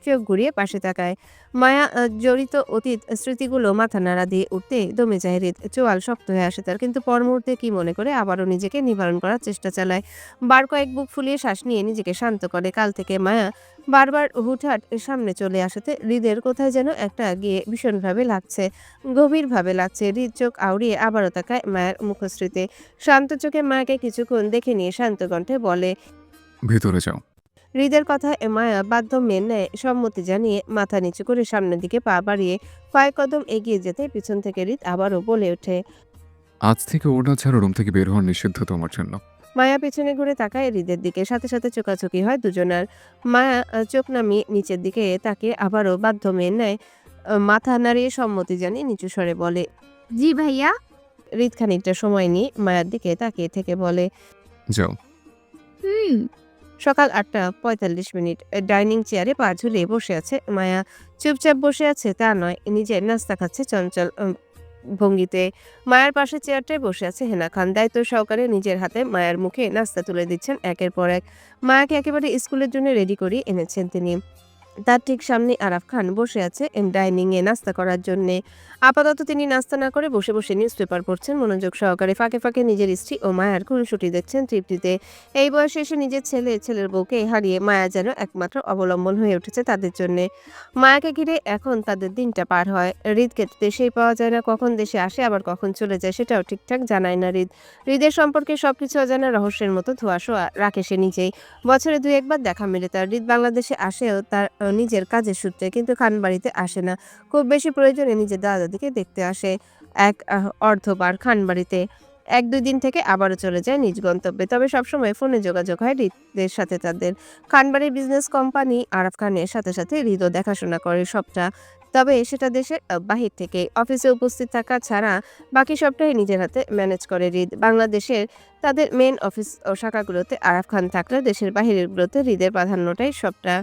চোখ ঘুরিয়ে পাশে তাকায়। মায়া জড়িত অতীত স্মৃতিগুলো মাথা নাড়া দিয়ে উঠতে দমে যায় হৃদ। চোয়াল শক্ত হয়ে আসে তার, কিন্তু পর মুহূর্তে কি মনে করে আবারও নিজেকে নিবারণ করার চেষ্টা চালায়। বার কয়েক বুক ফুলিয়ে শ্বাস নিয়ে নিজেকে শান্ত করে। কাল থেকে মায়া বারবার হুটহাট সামনে চলে আসাতে হৃদের কোথায় যেন একটা গিয়ে ভীষণভাবে লাগছে, গভীরভাবে লাগছে। হৃদ চোখ আউড়িয়ে আবারও তাকায় মায়ের মুখশ্রীতে। শান্ত চোখে মায়াকে কিছুক্ষণ দেখে নিয়ে শান্ত কণ্ঠে বলে। ভিতরে যাও। হৃদের কথায় মায়া বাধ্য মেনে নেয় সম্মতি জানিয়ে মাথা নিচু করে সামনের দিকে পা বাড়িয়ে কয়েক কদম এগিয়ে যেতে পিছন থেকে হৃদ আবারও বলে ওঠে। আজ থেকে ওড়না ছাড়া রুম থেকে বের হওয়ার নিষিদ্ধ তোমার জন্য। মায়া পেছনে ঘুরে তাকায় হৃদের দিকে। সাথে সাথে চোখাচোখি হয় দুজনার। মায়া চোখ নামিয়ে নিচের দিকে তাকিয়ে আবারও বাধ্য মেনে নেয় মাথা নাড়িয়ে সম্মতি জানিয়ে নিচু স্বরে বলে। জি ভাইয়া। হৃদ খানিকটা সময় নিয়ে মায়ার দিকে তাকিয়ে থেকে বলে। যাও। হুম। সকাল 8:45। ডাইনিং চেয়ারে পা ঝুলিয়ে বসে আছে মায়া। চুপচাপ বসে আছে তা নয়, নিজের নাস্তা খাচ্ছে চঞ্চল ভঙ্গিতে। মায়ের পাশে চেয়ারটায় বসে আছে হেনা খান। দায়িত্ব সহকারে নিজের হাতে মায়ের মুখে নাস্তা তুলে দিচ্ছেন একের পর এক। মায়াকে একেবারে স্কুলের জন্য রেডি করে এনেছেন তিনি। তার ঠিক সামনে আরাফ খান বসে আছে ডাইনিং এ নাস্তা করার জন্য। আপাতত তিনি নাস্তা না করে বসে বসে নিউজ পেপার পড়ছেন মনোযোগ সহকারে। ফাঁকে ফাঁকে নিজের স্ত্রী ও মায়ার খুনসুটি দেখছেন তৃপ্তিতে। এই বয়সে এসে নিজের ছেলের বউকে হারিয়ে মায়া যেন একমাত্র অবলম্বন হয়ে উঠেছে তাদের জন্য। মায়াকে ঘিরে এখন তাদের দিনটা পার হয়। হৃদকে দেশেই পাওয়া যায় না, কখন দেশে আসে আবার কখন চলে যায় সেটাও ঠিকঠাক জানায় না হৃদ। হৃদের সম্পর্কে সবকিছু অজানা রহস্যের মতো ধোঁয়াশোয়া রাখে সে নিজেই। বছরে 2-1 বার দেখা মেলে তার। হৃদ বাংলাদেশে আসেও তার নিজের কাজের সূত্রে, কিন্তু খানবাড়িতে আসে না। খুব বেশি প্রয়োজনে নিজের দাদাদিকে দেখতে আসে অর্ধবার খানবাড়িতে। 1-2 দিন থেকে আবারও চলে যায় নিজ গন্তব্যে। তবে সবসময় ফোনে যোগাযোগ হয় হৃদের সাথে তাদের। খানবাড়ির বিজনেস কোম্পানি আরাফ খানের সাথে সাথে হৃদও দেখাশোনা করে সবটা। তবে সেটা দেশের বাহির থেকে। অফিসে উপস্থিত থাকা ছাড়া বাকি সবটাই নিজের হাতে ম্যানেজ করে হৃদ। বাংলাদেশের তাদের মেন অফিস ও শাখাগুলোতে আরাফ খান থাকলে দেশের বাহিরেরগুলোতে হৃদের প্রাধান্যটাই সবটা।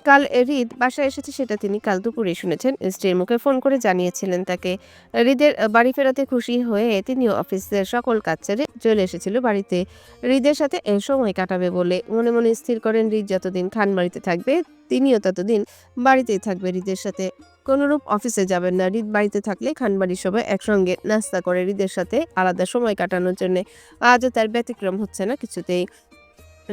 কাল হৃদ বাসায় এসেছে সেটা তিনি কাল দুপুরে শুনেছেন। স্ত্রীর মুখে ফোন করে জানিয়েছিলেন তাকে। হৃদের বাড়ি ফেরাতে খুশি হয়ে তিনিও অফিসের সকল কাজ ছেড়ে চলে এসেছিল বাড়িতে হৃদের সাথে সময় কাটাবে বলে। মনে মনে স্থির করেন হৃদ যতদিন খানবাড়িতে থাকবে তিনিও ততদিন বাড়িতেই থাকবে হৃদের সাথে। কোনোরূপ অফিসে যাবেন না। হৃদ বাড়িতে থাকলে খানবাড়ির সবাই একসঙ্গে নাস্তা করে হৃদের সাথে আলাদা সময় কাটানোর জন্য। আজও তার ব্যতিক্রম হচ্ছে না কিছুতেই।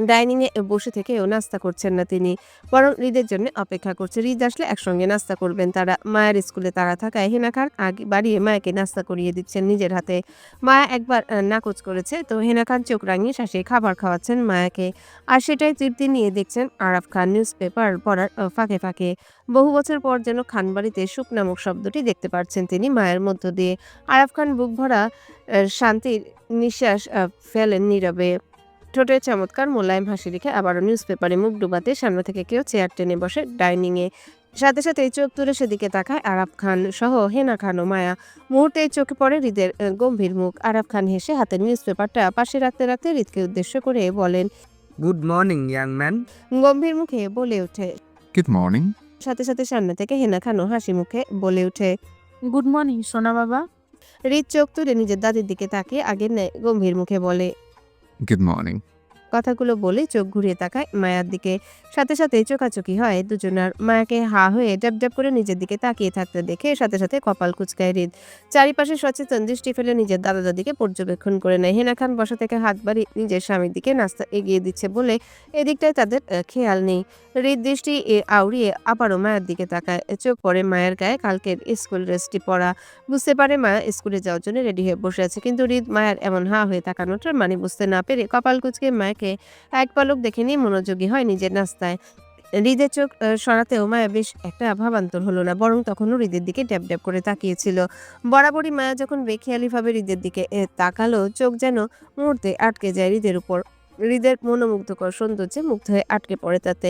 ডাইনিংয়ে বসে থেকেও নাস্তা করছেন না তিনি, বরং হৃদের জন্য অপেক্ষা করছে। হৃদ আসলে একসঙ্গে নাস্তা করবেন তারা। মায়ের স্কুলে তাড়া থাকায় হেনা খান আগে বাড়িয়ে মায়াকে নাস্তা করিয়ে দিচ্ছেন নিজের হাতে। মায়া একবার নাকচ করেছে তো হেনা খান চোখ রাঙিয়ে শাসিয়ে খাবার খাওয়াচ্ছেন মায়াকে। আর সেটাই তৃপ্তি নিয়ে দেখছেন আরাফ খান নিউজ পেপার পড়ার ফাঁকে ফাঁকে। বহু বছর পর যেন খানবাড়িতে সুখ নামক শব্দটি দেখতে পাচ্ছেন তিনি মায়ের মধ্য দিয়ে। আরাফ খান বুক ভরা শান্তির নিঃশ্বাস ফেলেন নীরবে। ঠোঁটে চমৎকার মোলায়েম হাসি রেখে আবারও নিউজ পেপারে মুখ ডুবাতে সামনে থেকে কেউ চেয়ার টেনে বসে ডাইনিংয়ে। সাথে সাথে চোখ তুলে সেদিকে তাকায় আরাফ খান সহ হেনা খান ও মায়া। মুহূর্তেই চোখে পড়ে হৃদের গম্ভীর মুখ। আরাফ খান হেসে হাতের নিউজ পেপারটা পাশে রাখতে রাখতে হৃদকে উদ্দেশ্য করে বলেন, গুড মর্নিং ইয়াং ম্যান। গম্ভীর মুখে বলে ওঠে। Good morning. সাথে সাথে সামনে থেকে হেনা খানও হাসি মুখে বলে ওঠে। গুড মর্নিং সোনা বাবা। হৃদ চোখ তুলে নিজের দাদির দিকে তাকিয়ে আগের ন্যায় গম্ভীর মুখে বলে। Good morning. কথাগুলো বলে চোখ ঘুরিয়ে তাকায় মায়ার দিকে। সাথে সাথে চোখাচোখি হয় দুজনার। মায়াকে হা হয়ে ড্যাব ড্যাব করে নিজের দিকে তাকিয়ে থাকতে দেখে সাথে সাথে কপাল কুঁচকায় হৃদ। চারিপাশে সচেতন দৃষ্টি ফেলে নিজের দাদা দাদিকে পর্যবেক্ষণ করে নেয়। হেনা খান বসা থেকে হাত বাড়িয়ে নিজের স্বামীর দিকে নাস্তা এগিয়ে দিচ্ছে বলে এদিকটায় তাদের খেয়াল নেই। হৃদ দৃষ্টি আউড়িয়ে আবারও মায়ের দিকে তাকায়। চোখ পড়ে মায়ের গায়ে কালকের স্কুল ড্রেসটি পরা। বুঝতে পারে মায়া স্কুলে যাওয়ার জন্য রেডি হয়ে বসে আছে, কিন্তু হৃদ মায়ের এমন হা হয়ে তাকানোটার মানে বুঝতে না পেরে কপাল কুঁচকে মায়াকে এক পলক দেখে নিয়ে মনোযোগী হয় নিজের নাস্তায়। হৃদের চোখ সরাতেও মায়া বেশ একটা ভাবান্তর হলো না, বরং তখনও হৃদের দিকে ড্যাব ড্যাব করে তাকিয়েছিল। বরাবরই মায়া যখন বেখেয়ালিভাবে হৃদের দিকে তাকালো, চোখ যেন মুহূর্তে আটকে যায় হৃদের উপর। হৃদের মনোমুগ্ধকর সৌন্দর্যে মুগ্ধ হয়ে আটকে পড়ে তাতে।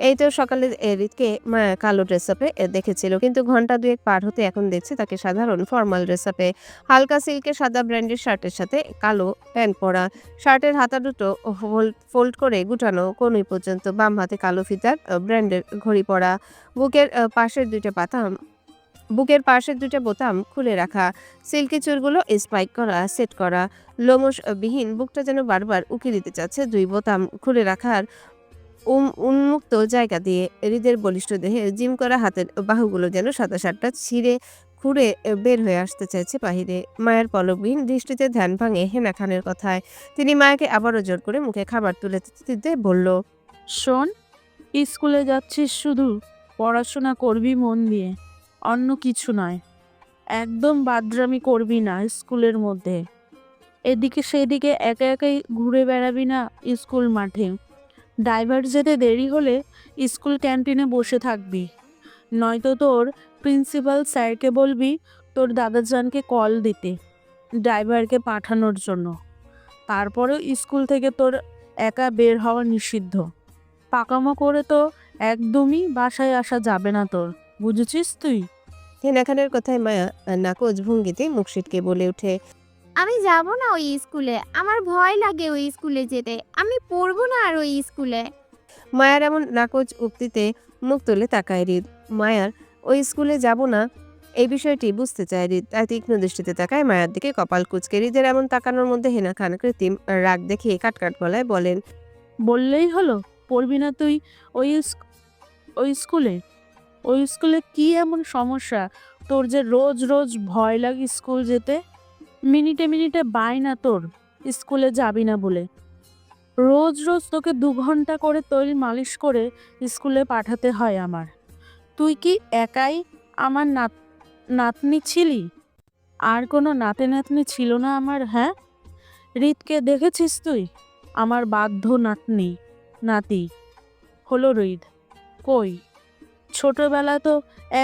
এই তো সকালে হৃদকে মায়া কালো ড্রেস আপে দেখেছিল, কিন্তু ঘন্টা দুয়েক পার হতে এখন দেখছে তাকে সাধারণ ফর্মাল ড্রেস আপে। হালকা সিল্কের সাদা ব্র্যান্ডের শার্টের সাথে কালো প্যান্ট পরা। শার্টের হাতা দুটো ফোল্ড করে গুটানো কনুই পর্যন্ত। বাম হাতে কালো ফিতার ব্র্যান্ডের ঘড়ি পরা। বুকের পাশের দুইটা বোতাম খুলে রাখা। সিল্কি চুলগুলো স্পাইক করা, সেট করা। লোমশ বিহীন বুকটা যেন বারবার উকি দিতে চাচ্ছে দুই বোতাম খুলে রাখার উন্মুক্ত জায়গা দিয়ে। হৃদের বলিষ্ঠ দেহে জিম করা হাতের বাহুগুলো যেন সাদা শার্টটা ছিঁড়ে খুঁড়ে বের হয়ে আসতে চাইছে বাহিরে। মায়ের পলকবিহীন দৃষ্টিতে ধ্যান ভাঙে হেনা খানের কথায়। তিনি মায়াকে আবারও জোর করে মুখে খাবার তুলে দিতে বলল, শোন, স্কুলে যাচ্ছিস শুধু পড়াশোনা করবি মন দিয়ে, অন্য কিছু নয়। একদম বাদরামি করবি না স্কুলের মধ্যে। এদিকে সেদিকে একা একাই ঘুরে বেড়াবি না স্কুল মাঠে। ড্রাইভার যেতে দেরি হলে স্কুল ক্যান্টিনে বসে থাকবি, নয়তো তোর প্রিন্সিপাল স্যারকে বলবি তোর দাদাজানকে কল দিতে ড্রাইভারকে পাঠানোর জন্য। তারপরেও স্কুল থেকে তোর একা বের হওয়া নিষিদ্ধ। পাকামো করে তো একদমই বাসায় আসা যাবে না তোর, বুঝেছিস তুই? হেনা খানের কথায় মায়া নাকচ ভঙ্গিতে মুখ সিটকে বলে ওঠে। আমি যাব না ওই স্কুলে, আমার ভয় লাগে ওই স্কুলে যেতে, আমি পড়বো না আর ওই স্কুলে। মায়ার এমন নাকচ উক্তিতে মুখ তুলে তাকায় হৃদ। মায়ার ওই স্কুলে যাব না এই বিষয়টি বুঝতে চায় হৃদ, তাই তীক্ষ্ণ দৃষ্টিতে তাকায় মায়ার দিকে কপাল কুঁচকে। হৃদের এমন তাকানোর মধ্যে হেনা খান কৃত্রিম রাগ দেখিয়ে কাটকাট গলায় বলেন, বললেই হলো পড়বি না তুই ওই ওই স্কুলে? ওই স্কুলে কি এমন সমস্যা তোর যে রোজ রোজ ভয় লাগে স্কুল যেতে? মিনিটে মিনিটে বায়না তোর স্কুলে যাবি না বলে। রোজ রোজ তোকে 2 ঘন্টা করে তৈল মালিশ করে স্কুলে পাঠাতে হয় আমার। তুই কি একাই আমার নাতনি ছিলি? আর কোনো নাতি নাতনি ছিল না আমার? হ্যাঁ, হৃদকে দেখেছিস তুই? আমার বাধ্য নাতি হলো হৃদ। কই, ছোটবেলা তো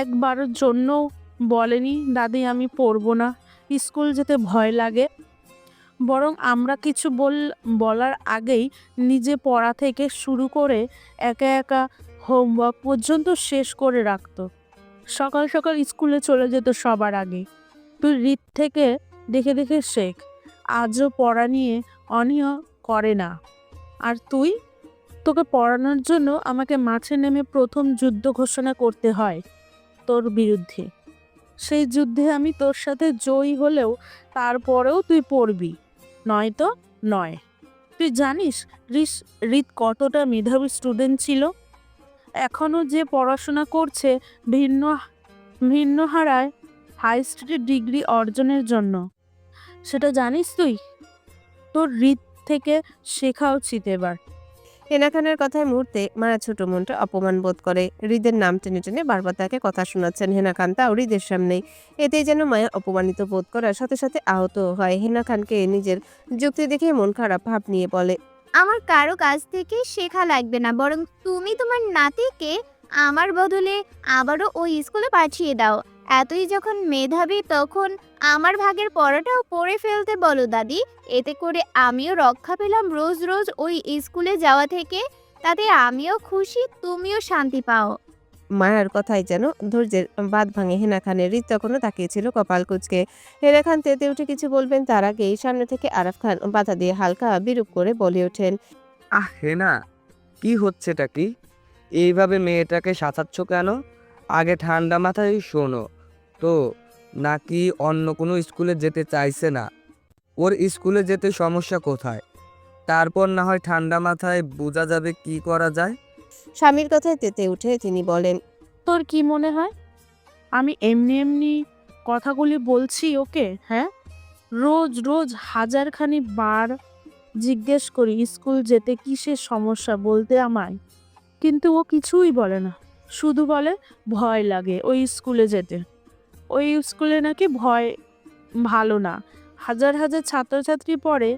একবারের জন্যও বলেনি দাদি আমি পড়বো না, স্কুল যেতে ভয় লাগে। বরং আমরা কিছু বলার আগেই নিজে পড়া থেকে শুরু করে একা একা হোমওয়ার্ক পর্যন্ত শেষ করে রাখতো। সকাল সকাল স্কুলে চলে যেত সবার আগে। তুই হৃদ থেকে দেখে দেখে শেখ। আজও পড়া নিয়ে অনীহা করে না। আর তোকে পড়ানোর জন্য আমাকে মাঠে নেমে প্রথম যুদ্ধ ঘোষণা করতে হয় তোর বিরুদ্ধে। সেই যুদ্ধে আমি তোর সাথে জয়ী হলেও তারপরেও তুই পড়বি, নয়তো নয়। তুই জানিস হৃদ কতটা মেধাবী স্টুডেন্ট ছিল? এখনও যে পড়াশোনা করছে ভিন্ন হারায় হাই স্ট্রিটের ডিগ্রি অর্জনের জন্য, সেটা জানিস তুই? তোর হৃদ থেকে শেখা উচিত এবার। হেনা খানের কথায় মুহূর্তে মায়া ছোট মনটা অপমান বোধ করে। হৃদের নাম টেনে টেনে বারবার তাকে কথা শোনাচ্ছেন হেনা খান, তাও হৃদের সামনেই। এতেই যেন মায়া অপমানিত বোধ করার সাথে সাথে আহত হয়। হেনা খানকে নিজের যুক্তি দেখে মন খারাপ ভাব নিয়ে বলে, আমার কারো কাছ থেকে শেখা লাগবে না, বরং তুমি তোমার নাতিকে আমার বদলে আবারও ওই স্কুলে পাঠিয়ে দাও। এতই যখন মেধাবী, তখন আমার ভাগের পড়াটাও পড়ে ফেলতে বলো দাদি। এতে করে আমিও রক্ষা পেলাম রোজ রোজ ওই স্কুলে যাওয়া থেকে। তাতে আমিও খুশি, তুমিও শান্তি পাও। মায়ার কথাই যেন ধৈর্যের বাঁধ ভাঙে হেনা খানের। হৃদ তখনও তাকিয়েছিল কপাল কুঁচকে। হেনা খান তেতে উঠে কিছু বলবেন তার আগেই সামনে থেকে আরাফ খান বাধা দিয়ে হালকা বিরূপ করে বলে ওঠেন, হেনা, কি হচ্ছেটা কি? এইভাবে মেয়েটাকে সাঁচাচ্ছ কেন? আগে ঠান্ডা মাথায় শোনো তো, নাকি অন্য কোনো স্কুলে যেতে চাইছে না? ওর স্কুলে যেতে সমস্যা কোথায়? তারপর না হয় ঠান্ডা মাথায় বোঝা যাবে কি করা যায়। স্বামীর কথায় তেতে উঠে তিনি বলেন, তোর কি মনে হয় আমি এমনি এমনি কথাগুলি বলছি ওকে? হ্যাঁ, রোজ রোজ হাজারখানি বার জিজ্ঞেস করি স্কুল যেতে কিসের সমস্যা বলতে আমায়, কিন্তু ও কিছুই বলে না। শুধু বলে ভয় লাগে ওই স্কুলে যেতে। ওই স্কুলে নাকি ভয় ভালো না। হাজার হাজার ছাত্রছাত্রী পড়ে,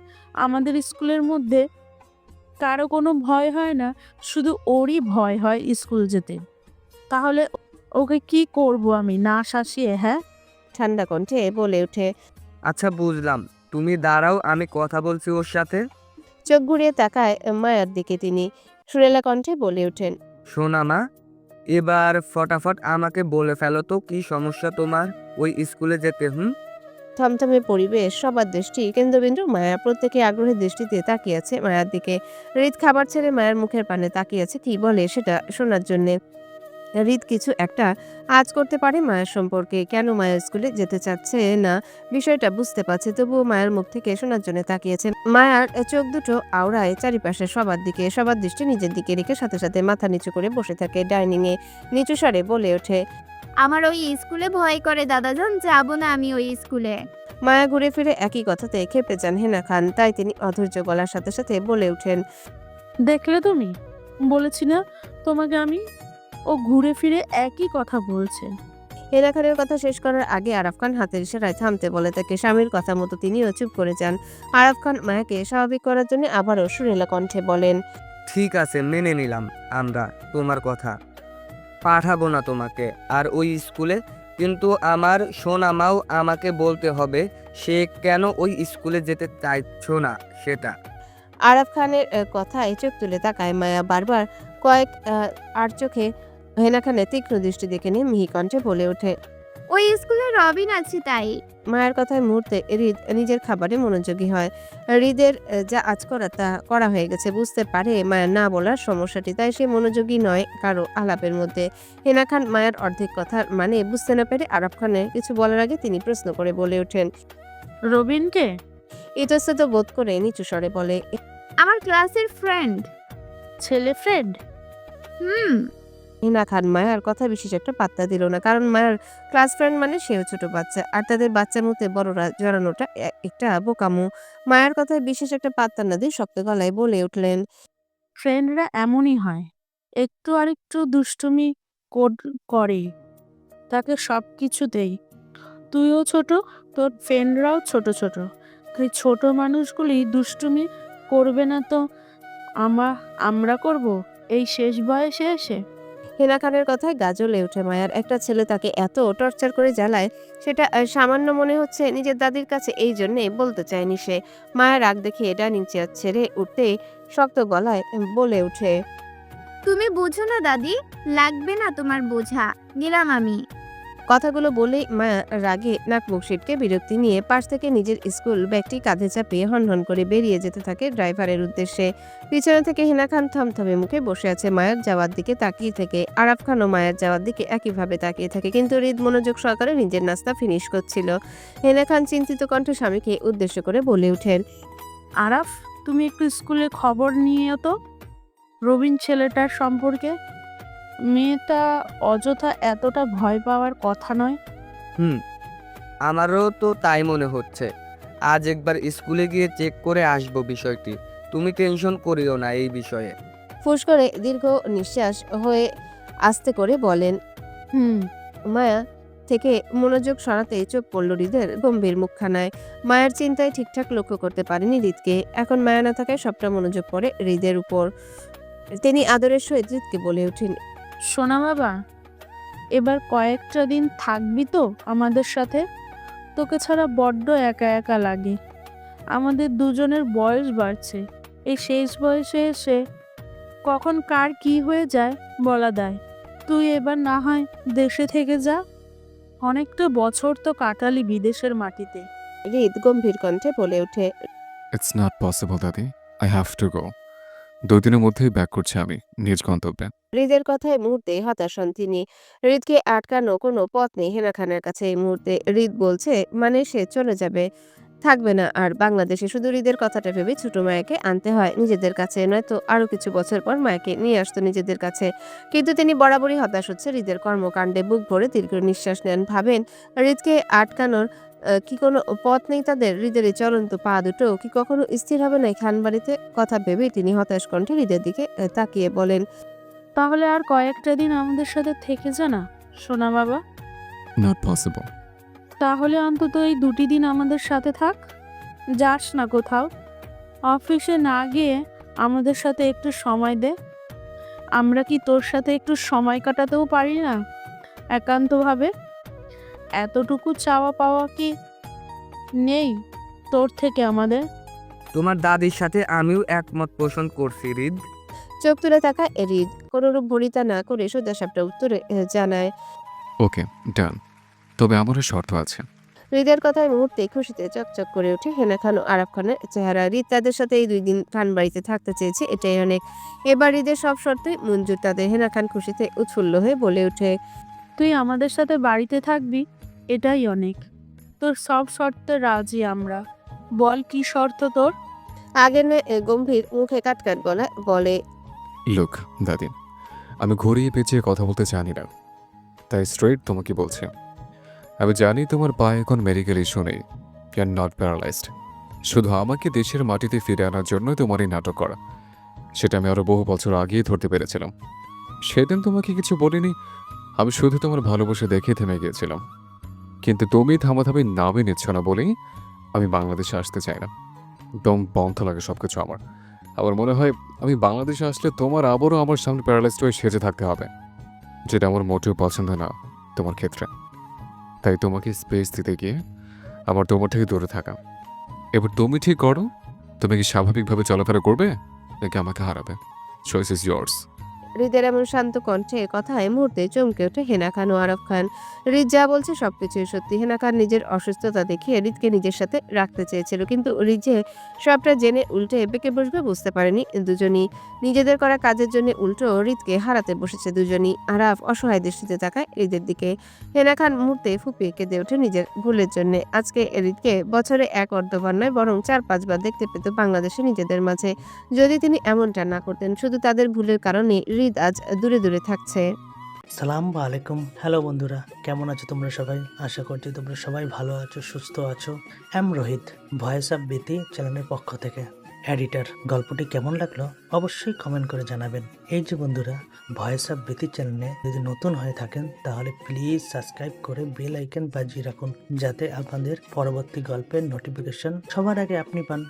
আমাদের স্কুলের মধ্যে কারো কোনো ভয় হয় না, শুধু ওরই ভয় হয় স্কুল যেতে। তাহলে ওকে কি করব আমি না শাসিয়ে? হ্যাঁ, ঠান্ডা কণ্ঠে বলে ওঠে। আচ্ছা বুঝলাম, তুমি দাঁড়াও, আমি কথা বলছি ওর সাথে। চোখ ঘুরিয়ে তাকায় মায়ার দিকে তিনি। সুরেলা কণ্ঠে বলে ওঠেন, শোনা মা, এবার ফটাফট আমাকে বলে ফেলো তো কি সমস্যা তোমার ওই স্কুলে যেতে। থমথমে পরিবেশ, সবার দৃষ্টি কেন্দ্রবিন্দু মায়া। প্রত্যেকে আগ্রহের দৃষ্টিতে তাকিয়ে আছে মায়ার দিকে। হৃদ খাবার ছেড়ে মায়ের মুখের পানে তাকিয়ে আছে, কি বলে সেটা শোনার জন্যে। হৃদ কিছু একটা আজ করতে পারে মায়ের সম্পর্কে। কেন মায়া স্কুলে যেতে চাচ্ছে না বিষয়টা বুঝতে পারছে, তবুও মায়ের মুখ থেকে শোনার জন্য তাকিয়েছে। মায়ার চোখ দুটো আওড়ায় চারিপাশে সবার দিকে, সবার দৃষ্টি নিজের দিকে রেখে সাথে সাথে মাথা নিচু করে বসে থাকে ডাইনিং এ। নিচু স্বরে বলে ওঠে, আমার ওই স্কুলে ভয় করে দাদাজান, যাব না আমি ওই স্কুলে। মায়া ঘুরে ফিরে একই কথাতে খেপে যান হেনা খান, তাই তিনি অধৈর্য গলার সাথে সাথে বলে ওঠেন, দেখলে তুমি, বলেছি না তোমাকে আমি। ও ঘুরে ফিরে একই কথা বলছে। হেনা খানের কথা শেষ করার আগে আরাফ খান হাতের ইশারায় থামতে বলে তাকে। স্বামীর কথা মতো তিনিও চুপ করে যান। আরাফ খান মায়াকে স্বাভাবিক করার জন্য আবারও সুরেলা কণ্ঠে বলেন, ঠিক আছে, মেনে নিলাম আমরা তোমার কথা, পাঠাবো না তোমাকে আর ওই স্কুলে। কিন্তু আমার সোনা মাও আমাকে বলতে হবে সে কেন ওই স্কুলে যেতে চাইছো না সেটা। আরাফ খানের কথায় চোখ তুলে তাকায় মায়া। বারবার কয়েক আর চোখে হেনা খানের তীক্ষ্ণ দৃষ্টি দেখে নিয়ে মিহি কণ্ঠে বলে ওঠে। ওই স্কুলে রবিন আছে তাই। মায়ের কথায় মুহূর্তে হৃদ নিজের খাবারে মনোযোগী হয়। হৃদের যা আজ করা তা করা হয়ে গেছে, বুঝতে পারে মায়ের না বলার সমস্যাটি, তাই সে মনোযোগী নয় কারো আলাপের মধ্যে। হেনা খান মায়ের অর্ধেক কথার মানে বুঝতে না পেরে আরাফ খানের কিছু বলার আগে তিনি প্রশ্ন করে বলে ওঠেন, রবিনকে? ইতস্তত বোধ করে নিচু স্বরে বলে, আমার ক্লাসের ফ্রেন্ড। ছেলে ফ্রেন্ড? হুম। হিনা খান মায়ার কথা বিশেষ একটা পাত্তা দিল না, কারণ মায়ার ক্লাস ফ্রেন্ড মানে সেও ছোট বাচ্চা, আর তাদের বাচ্চার মধ্যে বড়রা জড়ানোটা একটা বোকামো। মায়ের কথায় বিশেষ একটা পাত্তা না দিয়ে শক্ত গলায় বলে উঠলেন, ফ্রেন্ডরা এমনই হয়, একটু আরেকটু দুষ্টুমি করে, তাকে সব কিছুতেই। তুইও ছোট, তোর ফ্রেন্ডরাও ছোট ছোট। এই ছোট মানুষগুলি দুষ্টুমি করবে না তো আমরা করব এই শেষ বয়সে এসে? হেনা খানের কথায় গা জ্বলে ওঠে মায়ার। একটা ছেলে তাকে এত টর্চার করে জ্বালায়, সেটা সামান্য মনে হচ্ছে নিজের দাদির কাছে, এই জন্যে বলতে চায়নি সে। মায়ের রাগ দেখে ডাইনিং চেয়ার ছেড়ে উঠতেই শক্ত গলায় বলে ওঠে, তুমি বুঝো না দাদি, লাগবে না তোমার বোঝা, গেলাম আমি। কথাগুলো বলেই মায়া রাগে নাক মুখ সিটকে বিরক্তি নিয়ে পাশ থেকে নিজের স্কুল ব্যাগটি কাঁধে চাপিয়ে হনহন করে বেরিয়ে যেতে থাকে ড্রাইভারের উদ্দেশ্যে। পিছনে থেকে হিনা খান থমথমে মুখে বসে আছে মায়ের যাওয়ার দিকে তাকিয়ে থেকে। আরাফ খানও মায়ের যাওয়ার দিকে একইভাবে তাকিয়ে থাকে, কিন্তু হৃদ মনোযোগ সহকারে নিজের নাস্তা ফিনিশ করছিল। হিনা খান চিন্তিত কণ্ঠে স্বামীকে উদ্দেশ্য করে বলে ওঠেন, আরাফ, তুমি একটু স্কুলে খবর নিও তো রবিন ছেলেটার সম্পর্কে। মেয়েটা অযথা এতটা ভয় পাওয়ার কথা নয়। আমারও তো তাই মনে হচ্ছে। আজ একবার স্কুলে গিয়ে চেক করে আসবো বিষয়টি। তুমি টেনশন করিও না এই বিষয়ে। ফুস করে দীর্ঘ নিঃশ্বাস হয়ে আস্তে করে বলেন, মায়া থেকে মনোযোগ সরাতে চোখ পড়ল হৃদের গম্ভীর মুখখানায়। মায়ার চিন্তায় ঠিকঠাক লক্ষ্য করতে পারেনি হৃদকে। এখন মায়া না থাকায় সবটা মনোযোগ পড়ে হৃদের উপর। তিনি আদরের সহিত হৃদকে বলে ওঠেন, সোনা বাবা, এবার কয়েকটা দিন থাকবি তো আমাদের সাথে? তোকে ছাড়া বড্ড একা একা লাগে। আমাদের দুজনের বয়স বাড়ছে। এই শেষ বয়সে এসে কখন কার কি হয়ে যায় বলা দেয়। তুই এবার না হয় দেশে থেকে যা। অনেকটা বছর তো কাটালি বিদেশের মাটিতে। হৃদ গম্ভীর কণ্ঠে বলে ওঠে, ইটস নট পসিবল দাদি, আই হ্যাভ টু গো। 2 দিনের মধ্যেই ব্যাক করছি আমি নিজ গন্তব্যে। হৃদের কথায় মুহূর্তে হতাশ হন তিনি। হৃদকে আটকানো কোনো পথ নেই হেনা খানের কাছে এই মুহূর্তে। হৃদ বলছে মানে সে চলে যাবে, থাকবে না আর বাংলাদেশে। শুধু হৃদের কথাটা ভেবে ছোট মায়াকে আনতে হয় নিজেদের কাছে, নয়তো আরো কিছু বছর পর মায়াকে নিয়ে আসতো নিজেদের কাছে। কিন্তু তিনি বরাবরই হতাশ হচ্ছে হৃদের কর্মকাণ্ডে। বুক ভরে দীর্ঘ নিঃশ্বাস নেন, ভাবেন হৃদকে আটকানোর কি কোনো পথ নেই তাদের? হৃদের এই চলন্ত পা দুটো কি কখনো স্থির হবে না এই খানবাড়িতে? কথা ভেবে তিনি হতাশ কণ্ঠে হৃদের দিকে তাকিয়ে বলেন, তাহলে আর কয়েকটা দিন আমাদের সাথে থেকে যা না সোনা বাবা। Not possible. তাহলে অন্তত এই 2টি দিন আমাদের সাথে থাক। যাস না কোথাও। অফিসে না গিয়ে আমাদের সাথে একটু সময় দে। আমরা কি তোর সাথে একটু সময় কাটাতেও পারি না একান্তভাবে? এতটুকু চাওয়া পাওয়া কি নেই তোর থেকে আমাদের? তোমার দাদির সাথে আমিও একমত পোষণ করছি হৃদ। চোখ তুলে থাকা হৃদ কোনরূপ ভরিতা না করে সোজাসাপটা উত্তরে জানায়। ওকে, ডান। তবে আমারও শর্ত আছে। হৃদের কথায় মুহূর্তে খুশিতে চকচক করে ওঠে হেনা খান ও আরাফ খানের চেহারা। হৃদ তাদের সাথে এই 2 দিন খান বাড়িতে থাকতে চেয়েছে, এটাই অনেক। এবার হৃদের সব শর্তে মঞ্জুর তাদের। হেনা খান খুশিতে উৎফুল্ল হয়ে বলে ওঠে, তুই আমাদের সাথে বাড়িতে থাকবি, এটাই অনেক। তোর সব শর্তে রাজি আমরা। বল কি শর্ত তোর? আগের ন্যায় গম্ভীর মুখে কাটকাট গলায় বলে, লুক দাদি, আমি ঘুরিয়ে পেঁচিয়ে কথা বলতে জানি না, তাই স্ট্রেট তোমাকে বলছি। আমি জানি তোমার পায়ে এখন মেডিকেল ইস্যু নেই, ইউ আর নট প্যারালাইজড। শুধু আমাকে দেশের মাটিতে ফিরে আনার জন্যই তোমার এই নাটক করা। সেটা আমি আরও বহু বছর আগেই ধরতে পেরেছিলাম। সেদিন তোমাকে কিছু বলিনি, আমি শুধু তোমার ভালোবাসা দেখে থেমে গিয়েছিলাম। কিন্তু তুমি থামাথামি নামই নিচ্ছ না বলেই আমি বাংলাদেশে আসতে চাই না। দম বন্ধ লাগে সব কিছু আমার। আমার মনে হয় আমি বাংলাদেশে আসলে তোমার আবারও আমার সামনে প্যারালাইজড হয়ে সেজে থাকতে হবে, যেটা আমার মোটেও পছন্দ না তোমার ক্ষেত্রে। তাই তোমাকে স্পেস দিতে গিয়ে আমার তোমার থেকে দূরে থাকা। এবার তুমি ঠিক করো, তুমি কি স্বাভাবিকভাবে চলাফেরা করবে নাকি আমাকে হারাবে? Choice is yours. হৃদের এমন শান্ত কণ্ঠে কথায় মুহূর্তে চমকে ওঠে হেনা খান ও আরব খান। হৃদ যা বলছে সবকিছুই সত্যি। হেনা খান নিজের অসুস্থতা দেখিয়ে হৃদকে নিজের সাথে রাখতে চেয়েছিল, কিন্তু হৃদ যে সবটা জেনে উল্টে বেঁকে বসবে বুঝতে পারেনি দুজনই। নিজেদের করা কাজের জন্য উল্টো হৃদকে হারাতে বসেছে দুজনই। আরাফ অসহায় দৃষ্টিতে তাকায় হৃদের দিকে। হেনা খান মুহূর্তে ফুপিয়ে কেঁদে ওঠে নিজের ভুলের জন্য। আজকে হৃদকে বছরে 1 অর্ধবার নয় বরং 4-5 বার দেখতে পেত বাংলাদেশে নিজেদের মাঝে। যদি তিনি এমনটা না করতেন, শুধু তাদের ভুলের কারণে হৃদ আজ দূরে দূরে থাকছে। সালাম আলাইকুম। হ্যালো বন্ধুরা, কেমন আছো তোমরা সবাই? আশা করছি তোমরা সবাই ভালো আছো, সুস্থ আছো। এম রোহিত, ভয়েস অফ বিতি চ্যানেলের পক্ষ থেকে এডিটর। গল্পটি কেমন লাগলো অবশ্যই কমেন্ট করে জানাবেন। এই যে বন্ধুরা, ভয়েস অফ বিতি চ্যানেলে যদি নতুন হয়ে থাকেন তাহলে প্লিজ সাবস্ক্রাইব করে বেল আইকন বাজিয়ে রাখুন, যাতে আপনাদের পরবর্তী গল্পের নোটিফিকেশন সবার আগে আপনি পান।